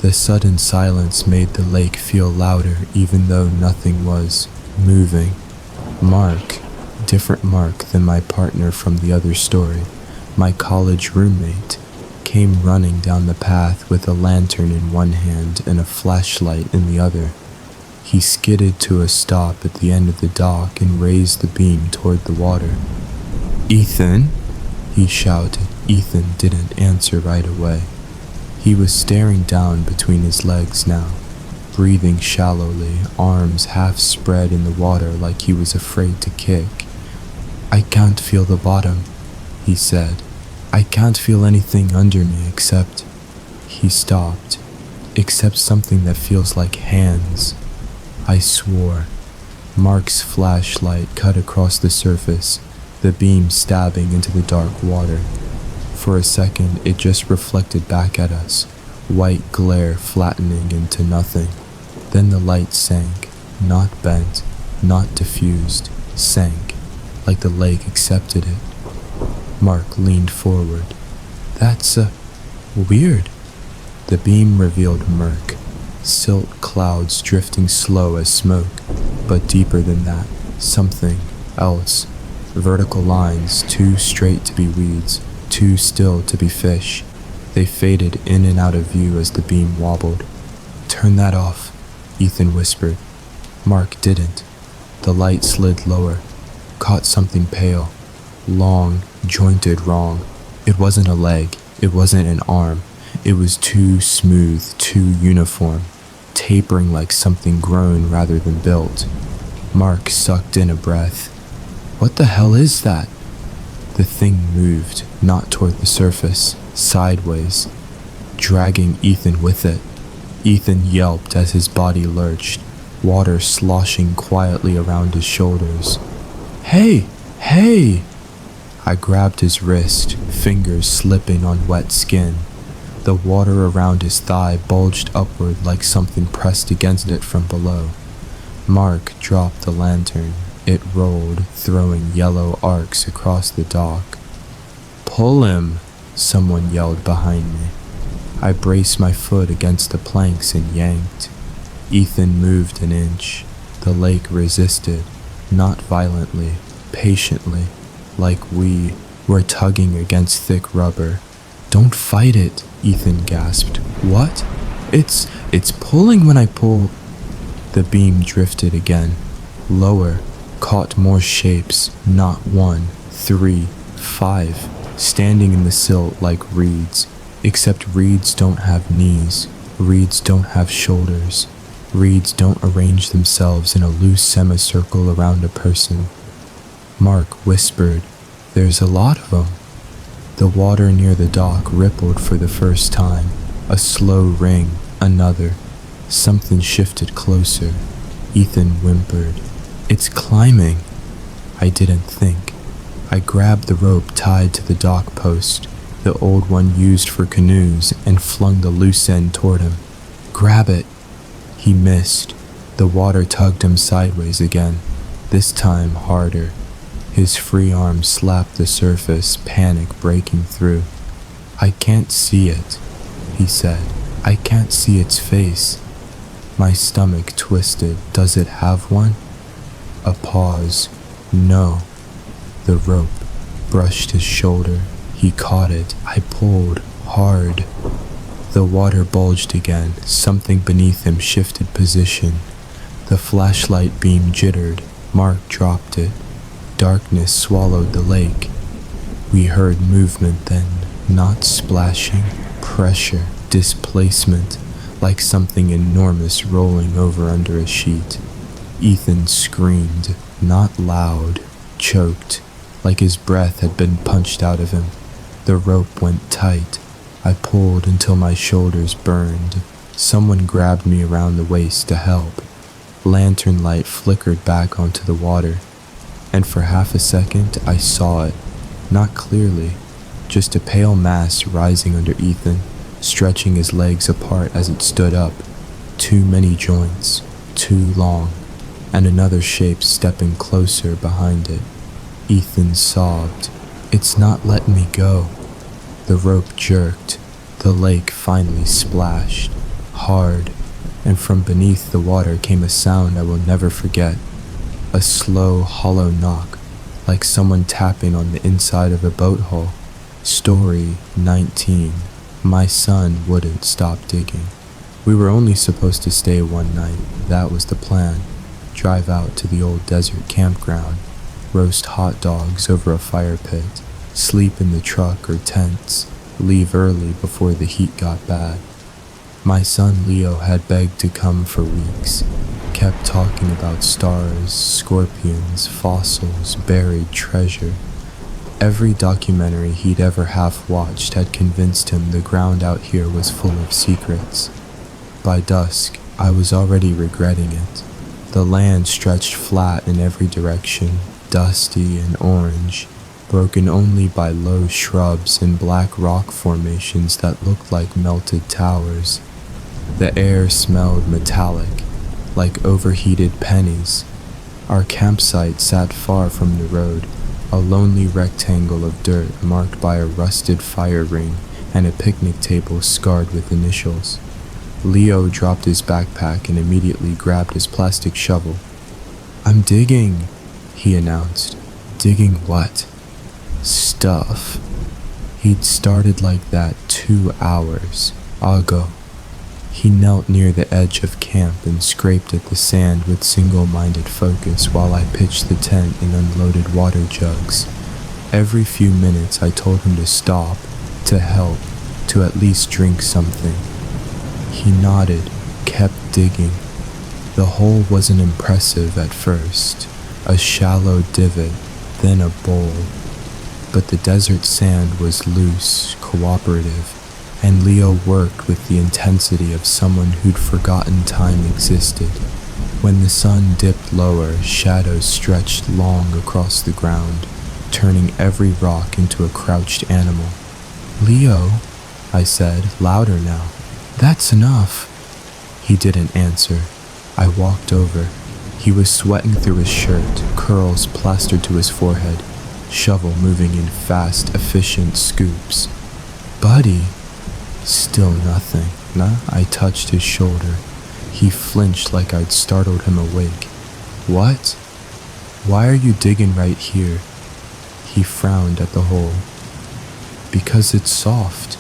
The sudden silence made the lake feel louder even though nothing was moving. Mark, different Mark than my partner from the other story, my college roommate, came running down the path with a lantern in one hand and a flashlight in the other. He skidded to a stop at the end of the dock and raised the beam toward the water. "Ethan?" he shouted. Ethan didn't answer right away. He was staring down between his legs now, breathing shallowly, arms half spread in the water like he was afraid to kick. "I can't feel the bottom," he said. "I can't feel anything under me except..." He stopped. "Except something that feels like hands." I swore. Mark's flashlight cut across the surface, the beam stabbing into the dark water. For a second, it just reflected back at us, white glare flattening into nothing. Then the light sank, not bent, not diffused, sank, like the lake accepted it. Mark leaned forward. "That's weird." The beam revealed murk, silt clouds drifting slow as smoke, but deeper than that, something else. Vertical lines, too straight to be weeds, too still to be fish. They faded in and out of view as the beam wobbled. "Turn that off," Ethan whispered. Mark didn't. The light slid lower, caught something pale, long, jointed wrong. It wasn't a leg, it wasn't an arm. It was too smooth, too uniform, tapering like something grown rather than built. Mark sucked in a breath. "What the hell is that?" The thing moved, not toward the surface, sideways, dragging Ethan with it. Ethan yelped as his body lurched, water sloshing quietly around his shoulders. "Hey! Hey!" I grabbed his wrist, fingers slipping on wet skin. The water around his thigh bulged upward like something pressed against it from below. Mark dropped the lantern. It rolled, throwing yellow arcs across the dock. "Pull him!" someone yelled behind me. I braced my foot against the planks and yanked. Ethan moved an inch. The lake resisted, not violently, patiently, like we were tugging against thick rubber. "Don't fight it," Ethan gasped. "What?" It's pulling when I pull." The beam drifted again, lower, caught more shapes, not 1, 3, 5, standing in the silt like reeds, except reeds don't have knees, reeds don't have shoulders. Reeds don't arrange themselves in a loose semicircle around a person. Mark whispered, "There's a lot of them." The water near the dock rippled for the first time. A slow ring, another. Something shifted closer. Ethan whimpered, "It's climbing." I didn't think. I grabbed the rope tied to the dock post, the old one used for canoes, and flung the loose end toward him. "Grab it." He missed. The water tugged him sideways again, this time harder. His free arm slapped the surface, panic breaking through. "I can't see it," he said. "I can't see its face." My stomach twisted. Does it have one? A pause. No. The rope brushed his shoulder. He caught it. I pulled hard. The water bulged again. Something beneath him shifted position. The flashlight beam jittered. Mark dropped it. Darkness swallowed the lake. We heard movement then, not splashing, pressure, displacement, like something enormous rolling over under a sheet. Ethan screamed, not loud, choked, like his breath had been punched out of him. The rope went tight. I pulled until my shoulders burned. Someone grabbed me around the waist to help. Lantern light flickered back onto the water, and for half a second I saw it, not clearly, just a pale mass rising under Ethan, stretching his legs apart as it stood up. Too many joints, too long, and another shape stepping closer behind it. Ethan sobbed, "It's not letting me go." The rope jerked. The lake finally splashed, hard, and from beneath the water came a sound I will never forget. A slow, hollow knock, like someone tapping on the inside of a boat hull. Story 19. My son wouldn't stop digging. We were only supposed to stay one night. That was the plan. Drive out to the old desert campground, roast hot dogs over a fire pit, sleep in the truck or tents, leave early before the heat got bad. My son Leo had begged to come for weeks, kept talking about stars, scorpions, fossils, buried treasure. Every documentary he'd ever half watched had convinced him the ground out here was full of secrets. By dusk, I was already regretting it. The land stretched flat in every direction, dusty and orange, broken only by low shrubs and black rock formations that looked like melted towers. The air smelled metallic, like overheated pennies. Our campsite sat far from the road, a lonely rectangle of dirt marked by a rusted fire ring and a picnic table scarred with initials. Leo dropped his backpack and immediately grabbed his plastic shovel. "I'm digging," he announced. "Digging what?" "Stuff." He'd started like that 2 hours ago. He knelt near the edge of camp and scraped at the sand with single-minded focus while I pitched the tent and unloaded water jugs. Every few minutes I told him to stop, to help, to at least drink something. He nodded, kept digging. The hole wasn't impressive at first, a shallow divot, then a bowl. But the desert sand was loose, cooperative, and Leo worked with the intensity of someone who'd forgotten time existed. When the sun dipped lower, shadows stretched long across the ground, turning every rock into a crouched animal. "Leo," I said, louder now. "That's enough." He didn't answer. I walked over. He was sweating through his shirt, curls plastered to his forehead, shovel moving in fast, efficient scoops. "Buddy." Still nothing. I touched his shoulder. He flinched like I'd startled him awake. "What? Why are you digging right here?" He frowned at the hole. "Because it's soft."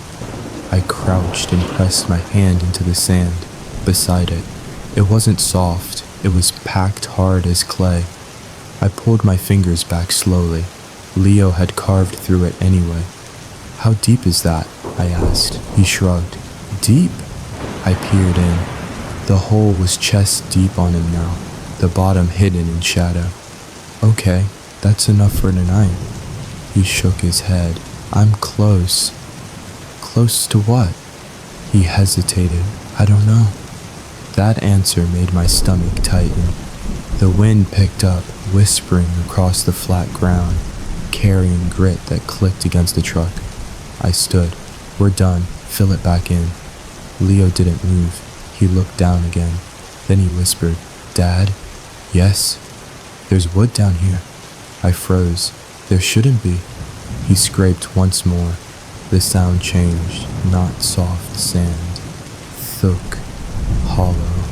I crouched and pressed my hand into the sand beside it. It wasn't soft. It was packed hard as clay. I pulled my fingers back slowly. Leo had carved through it anyway. "How deep is that?" I asked. He shrugged. "Deep?" I peered in. The hole was chest deep on him now, the bottom hidden in shadow. Okay, that's enough for tonight. He shook his head. I'm close. Close to what? He hesitated. I don't know. That answer made my stomach tighten. The wind picked up, whispering across the flat ground, carrying grit that clicked against the truck. I stood. We're done. Fill it back in. Leo didn't move. He looked down again. Then he whispered, Dad? Yes? There's wood down here. I froze. There shouldn't be. He scraped once more. The sound changed, not soft sand. Thuk. Hollow.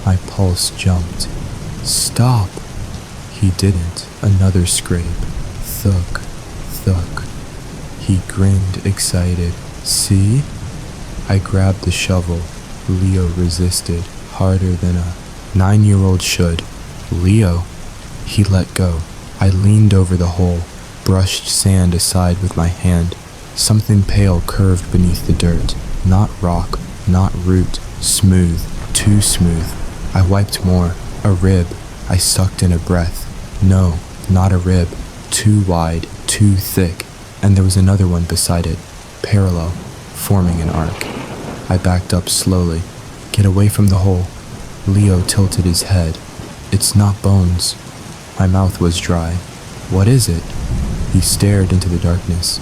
My pulse jumped. Stop! He didn't. Another scrape. Thuk. Thuk. He grinned, excited. See? I grabbed the shovel. Leo resisted, harder than a 9-year-old should. Leo? He let go. I leaned over the hole, brushed sand aside with my hand. Something pale curved beneath the dirt. Not rock, not root. Smooth, too smooth. I wiped more. A rib. I sucked in a breath. No, not a rib. Too wide, too thick. And there was another one beside it, parallel, forming an arc. I backed up slowly. Get away from the hole. Leo tilted his head. It's not bones. My mouth was dry. What is it? He stared into the darkness.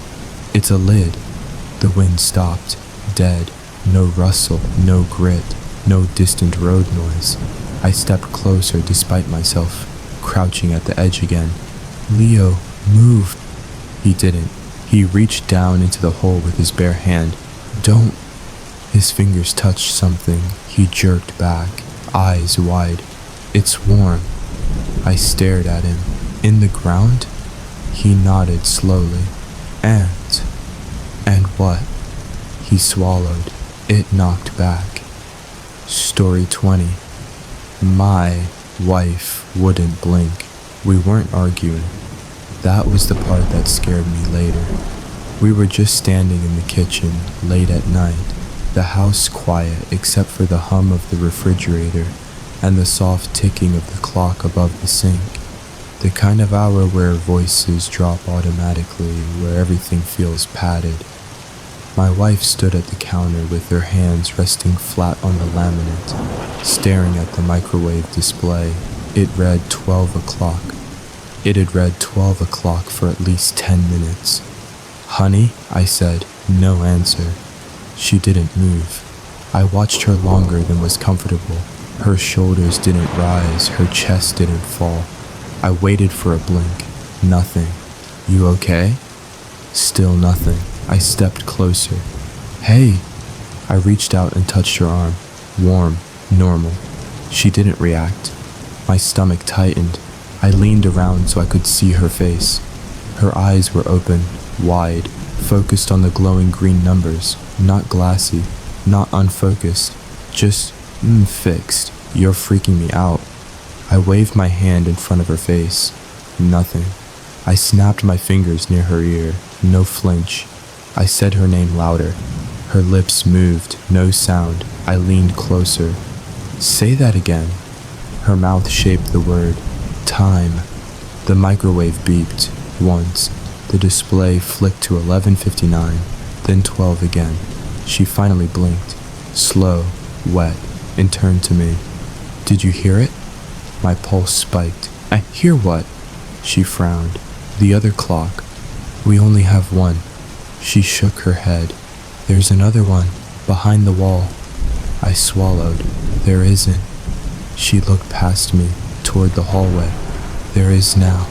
It's a lid. The wind stopped. Dead. No rustle, no grit, no distant road noise. I stepped closer despite myself, crouching at the edge again. Leo, move. He didn't. He reached down into the hole with his bare hand. Don't. His fingers touched something. He jerked back, eyes wide. It's warm. I stared at him. In the ground? He nodded slowly. And what? He swallowed. It knocked back. Story 20. My wife wouldn't blink. We weren't arguing. That was the part that scared me later. We were just standing in the kitchen, late at night, the house quiet except for the hum of the refrigerator and the soft ticking of the clock above the sink. The kind of hour where voices drop automatically, where everything feels padded. My wife stood at the counter with her hands resting flat on the laminate, staring at the microwave display. It read 12 o'clock. It had read 12 o'clock for at least 10 minutes. Honey, I said, no answer. She didn't move. I watched her longer than was comfortable. Her shoulders didn't rise, her chest didn't fall. I waited for a blink. Nothing. You okay? Still nothing. I stepped closer. Hey! I reached out and touched her arm. Warm, normal. She didn't react. My stomach tightened. I leaned around so I could see her face. Her eyes were open, wide, focused on the glowing green numbers. Not glassy, not unfocused, just fixed. You're freaking me out. I waved my hand in front of her face. Nothing. I snapped my fingers near her ear. No flinch. I said her name louder. Her lips moved. No sound. I leaned closer. Say that again. Her mouth shaped the word. Time. The microwave beeped. Once. The display flicked to 11:59, then 12 again. She finally blinked. Slow, wet, and turned to me. Did you hear it? My pulse spiked. I hear what? She frowned. The other clock. We only have one. She shook her head. There's another one, behind the wall. I swallowed. There isn't. She looked past me, toward the hallway. There is now.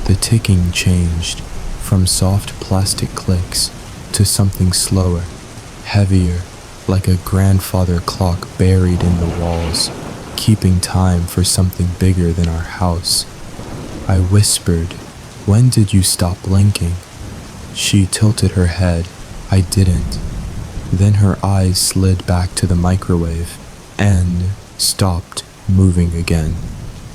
The ticking changed, from soft plastic clicks to something slower, heavier, like a grandfather clock buried in the walls, keeping time for something bigger than our house. I whispered, "When did you stop blinking?" She tilted her head. I didn't. Then her eyes slid back to the microwave and stopped moving again.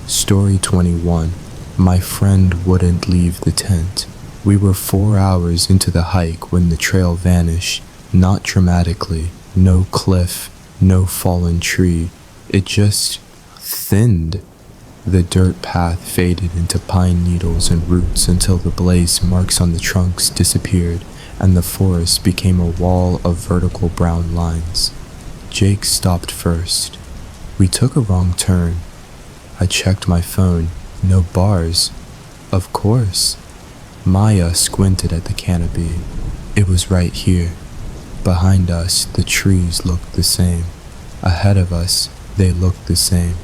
Story 21. My friend wouldn't leave the tent. We were 4 hours into the hike when the trail vanished, not dramatically, no cliff, No fallen tree. It just thinned. The dirt path faded into pine needles and roots until the blazed marks on the trunks disappeared and the forest became a wall of vertical brown lines. Jake stopped first. We took a wrong turn. I checked my phone. No bars. Of course. Maya squinted at the canopy. It was right here. Behind us, the trees looked the same. Ahead of us, they looked the same.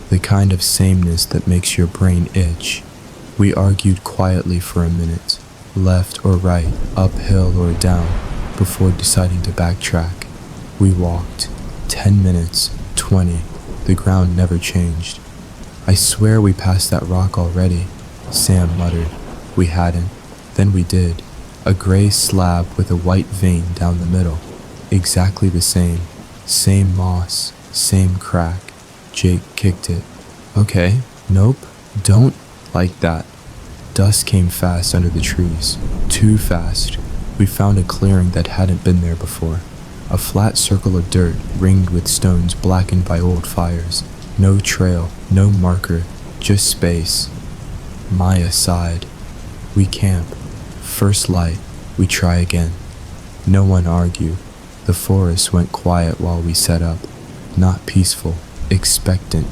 The kind of sameness that makes your brain itch. We argued quietly for a minute, left or right, uphill or down, before deciding to backtrack. We walked. 10 minutes, 20. The ground never changed. I swear we passed that rock already, Sam muttered. We hadn't. Then we did. A gray slab with a white vein down the middle. Exactly the same. Same moss, same crack. Jake kicked it. Okay, nope, don't like that. Dust came fast under the trees. Too fast. We found a clearing that hadn't been there before. A flat circle of dirt ringed with stones blackened by old fires. No trail, no marker, just space. Maya sighed. We camp. First light, we try again. No one argued. The forest went quiet while we set up. Not peaceful, expectant.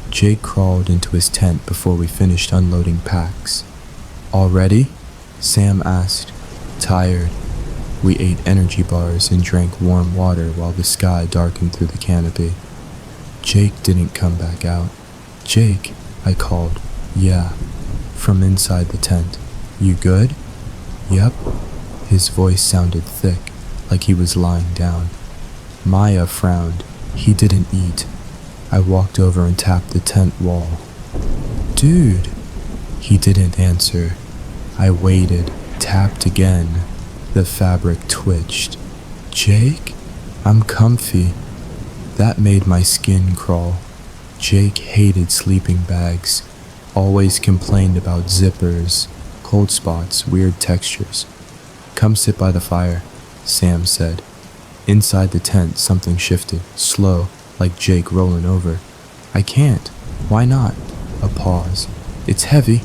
Jake crawled into his tent before we finished unloading packs. All ready? Sam asked. Tired. We ate energy bars and drank warm water while the sky darkened through the canopy. Jake didn't come back out. Jake, I called. Yeah. From inside the tent. You good? Yep. His voice sounded thick, like he was lying down. Maya frowned. He didn't eat. I walked over and tapped the tent wall. Dude. He didn't answer. I waited, tapped again. The fabric twitched. Jake? I'm comfy. That made my skin crawl. Jake hated sleeping bags. Always complained about zippers, cold spots, weird textures. Come sit by the fire, Sam said. Inside the tent, something shifted, slow, like Jake rolling over. I can't. Why not? A pause. It's heavy.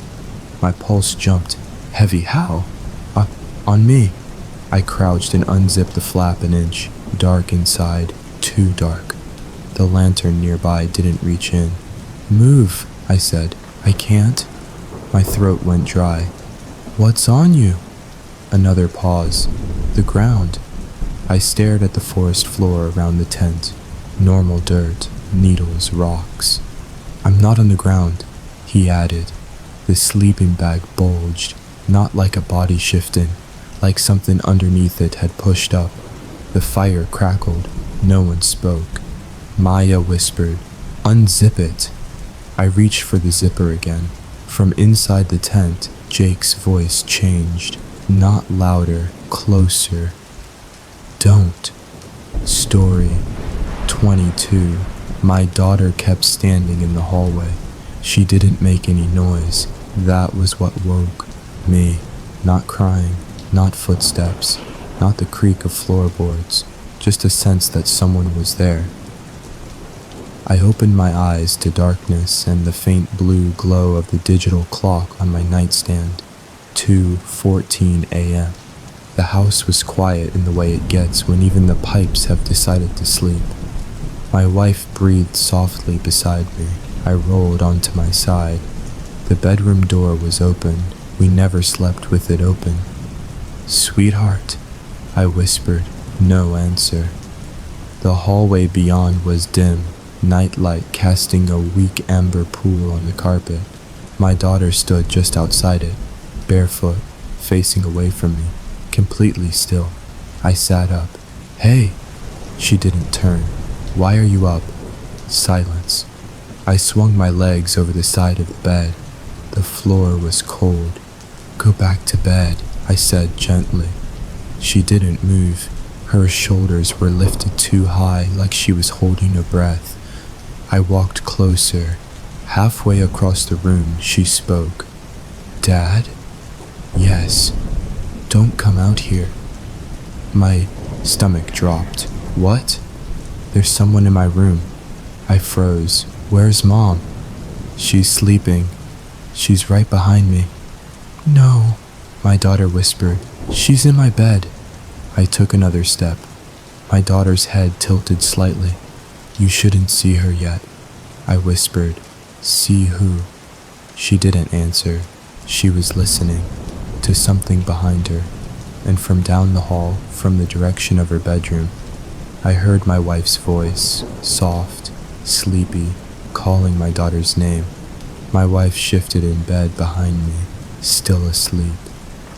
My pulse jumped. Heavy how? On me. I crouched and unzipped the flap an inch. Dark inside. Too dark. The lantern nearby didn't reach in. Move, I said. I can't. My throat went dry. What's on you? Another pause. The ground. I stared at the forest floor around the tent. Normal dirt, needles, rocks. I'm not on the ground, he added. The sleeping bag bulged, not like a body shifting, like something underneath it had pushed up. The fire crackled. No one spoke. Maya whispered, "Unzip it." I reached for the zipper again. From inside the tent, Jake's voice changed. Not louder, closer. Don't. Story 22. My daughter kept standing in the hallway. She didn't make any noise. That was what woke me. Not crying, not footsteps, not the creak of floorboards, just a sense that someone was there. I opened my eyes to darkness and the faint blue glow of the digital clock on my nightstand. 2:14 a.m. The house was quiet in the way it gets when even the pipes have decided to sleep. My wife breathed softly beside me. I rolled onto my side. The bedroom door was open. We never slept with it open. "Sweetheart," I whispered. No answer. The hallway beyond was dim, nightlight casting a weak amber pool on the carpet. My daughter stood just outside it, barefoot, facing away from me, completely still. I sat up. "Hey!" She didn't turn. "Why are you up?" Silence. I swung my legs over the side of the bed. The floor was cold. "Go back to bed," I said gently. She didn't move. Her shoulders were lifted too high, like she was holding her breath. I walked closer. Halfway across the room, she spoke. "Dad?" "Yes." "Don't come out here." My stomach dropped. "What?" There's someone in my room. I froze. Where's Mom? She's sleeping. She's right behind me. No, my daughter whispered. She's in my bed. I took another step. My daughter's head tilted slightly. You shouldn't see her yet, I whispered. See who? She didn't answer. She was listening to something behind her, and from down the hall, from the direction of her bedroom, I heard my wife's voice, soft, sleepy, calling my daughter's name. My wife shifted in bed behind me, still asleep.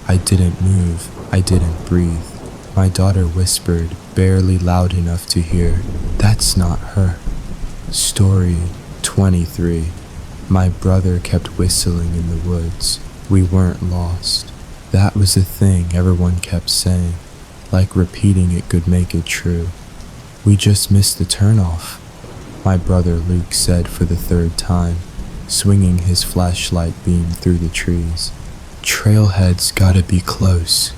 I didn't move. I didn't breathe. My daughter whispered, barely loud enough to hear, "That's not her." Story 23. My brother kept whistling in the woods. We weren't lost. That was the thing everyone kept saying, like repeating it could make it true. We just missed the turnoff, my brother Luke said for the third time, swinging his flashlight beam through the trees. Trailhead's gotta be close.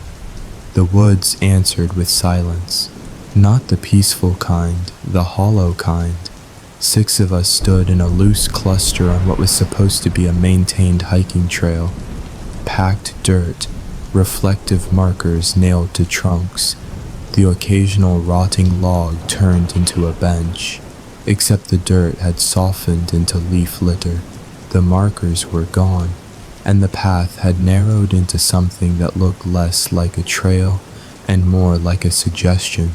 The woods answered with silence. Not the peaceful kind, the hollow kind. 6 of us stood in a loose cluster on what was supposed to be a maintained hiking trail. Packed dirt, reflective markers nailed to trunks, the occasional rotting log turned into a bench. Except the dirt had softened into leaf litter. The markers were gone, and the path had narrowed into something that looked less like a trail and more like a suggestion.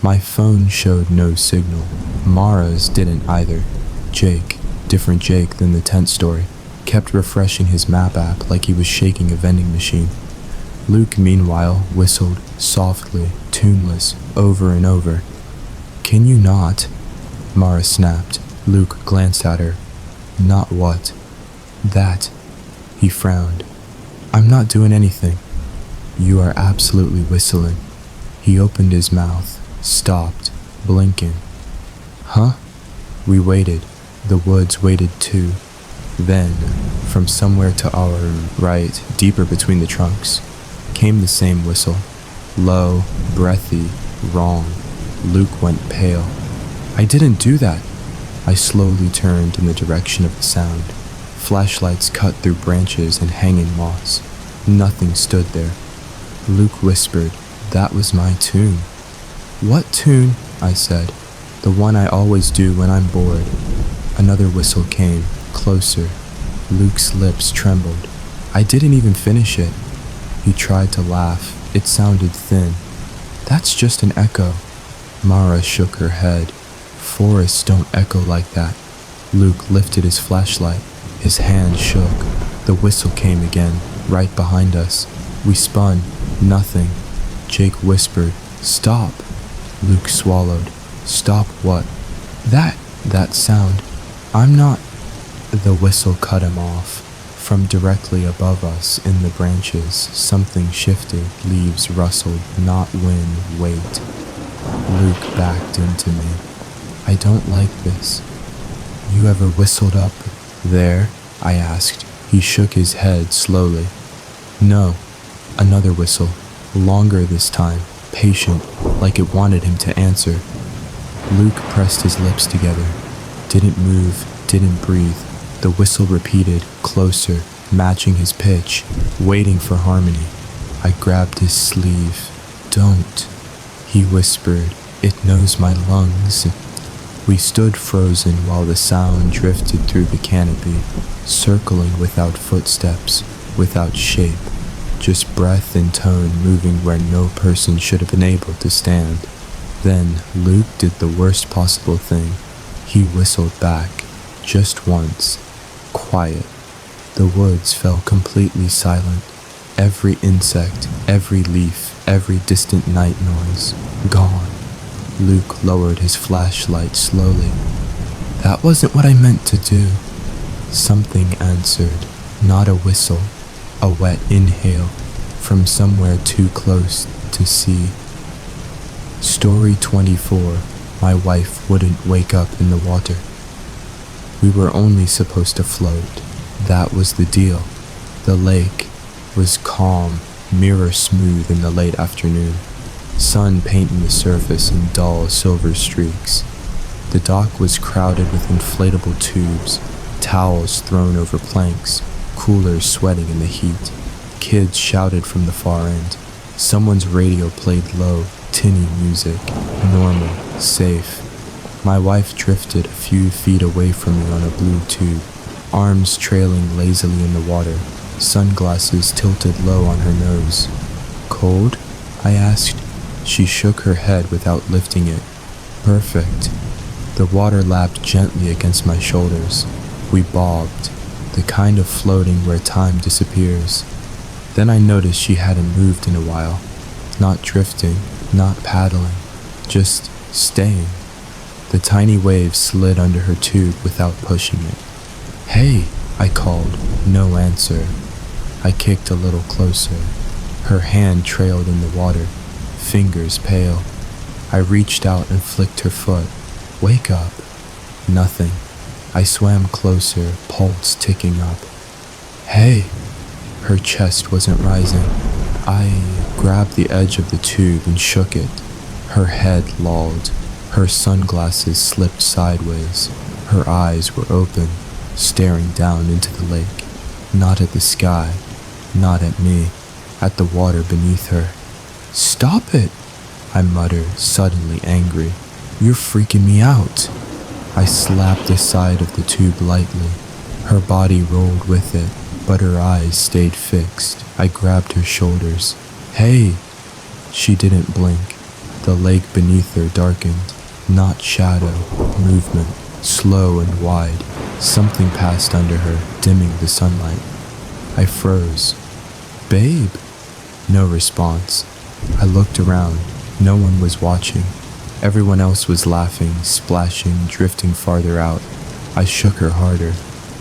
My phone showed no signal. Mara's didn't either. Jake, different Jake than the tent story, kept refreshing his map app like he was shaking a vending machine. Luke, meanwhile, whistled softly, tuneless, over and over. "Can you not?" Mara snapped. Luke glanced at her. "Not what?" "That." He frowned. "I'm not doing anything." "You are absolutely whistling." He opened his mouth, stopped, blinking. "Huh?" We waited. The woods waited too. Then, from somewhere to our right, deeper between the trunks, came the same whistle. Low, breathy, wrong. Luke went pale. "I didn't do that." I slowly turned in the direction of the sound. Flashlights cut through branches and hanging moss. Nothing stood there. Luke whispered, "That was my tune." "What tune?" I said. "The one I always do when I'm bored." Another whistle came, closer. Luke's lips trembled. I didn't even finish it. He tried to laugh. It sounded thin. "That's just an echo." Mara shook her head. "Forests don't echo like that." Luke lifted his flashlight. His hand shook. The whistle came again, right behind us. We spun. Nothing. Jake whispered, "Stop." Luke swallowed. "Stop what?" That sound. I'm not." The whistle cut him off. From directly above us in the branches, something shifted, leaves rustled, not wind, weight. Luke backed into me. "I don't like this." "You ever whistled up there?" I asked. He shook his head slowly. "No." Another whistle, longer this time, patient, like it wanted him to answer. Luke pressed his lips together. Didn't move, didn't breathe. The whistle repeated, closer, matching his pitch, waiting for harmony. I grabbed his sleeve. "Don't," he whispered. "It knows my lungs." We stood frozen while the sound drifted through the canopy, circling without footsteps, without shape, just breath and tone moving where no person should have been able to stand. Then Luke did the worst possible thing. He whistled back, just once, quiet. The woods fell completely silent. Every insect, every leaf, every distant night noise, gone. Luke lowered his flashlight slowly. "That wasn't what I meant to do." Something answered, not a whistle, a wet inhale from somewhere too close to see. Story 24. My wife wouldn't wake up in the water. We were only supposed to float. That was the deal. The lake was calm, mirror smooth in the late afternoon. sun painting the surface in dull silver streaks. The dock was crowded with inflatable tubes, towels thrown over planks, coolers sweating in the heat. Kids shouted from the far end. Someone's radio played low, tinny music. Normal, safe. My wife drifted a few feet away from me on a blue tube, arms trailing lazily in the water, sunglasses tilted low on her nose. Cold? I asked. She shook her head without lifting it. Perfect. The water lapped gently against my shoulders. We bobbed, the kind of floating where time disappears. Then I noticed she hadn't moved in a while. Not drifting, not paddling, just staying. The tiny waves slid under her tube without pushing it. "Hey," I called. No answer. I kicked a little closer. Her hand trailed in the water, fingers pale. I reached out and flicked her foot. "Wake up." Nothing. I swam closer, pulse ticking up. "Hey." Her chest wasn't rising. I grabbed the edge of the tube and shook it. Her head lolled. Her sunglasses slipped sideways. Her eyes were open, staring down into the lake. Not at the sky, not at me, at the water beneath her. "Stop it," I muttered, suddenly angry. "You're freaking me out." I slapped the side of the tube lightly. Her body rolled with it, but her eyes stayed fixed. I grabbed her shoulders. "Hey!" She didn't blink. The lake beneath her darkened. Not shadow, movement, slow and wide. Something passed under her, dimming the sunlight. I froze. "Babe!" No response. I looked around. No one was watching. Everyone else was laughing, splashing, drifting farther out. I shook her harder.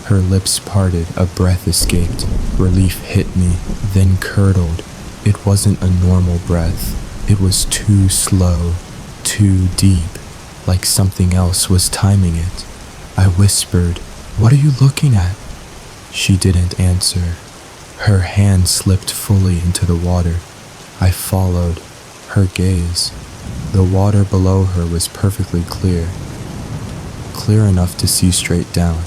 Her lips parted, a breath escaped. Relief hit me, then curdled. It wasn't a normal breath. It was too slow, too deep, like something else was timing it. I whispered, "What are you looking at?" She didn't answer. Her hand slipped fully into the water. I followed her gaze. The water below her was perfectly clear. Clear enough to see straight down.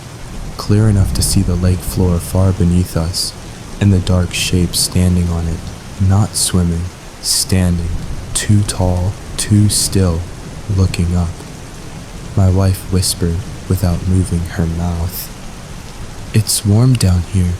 Clear enough to see the lake floor far beneath us, and the dark shape standing on it. Not swimming, standing, too tall, too still, looking up. My wife whispered without moving her mouth, "It's warm down here.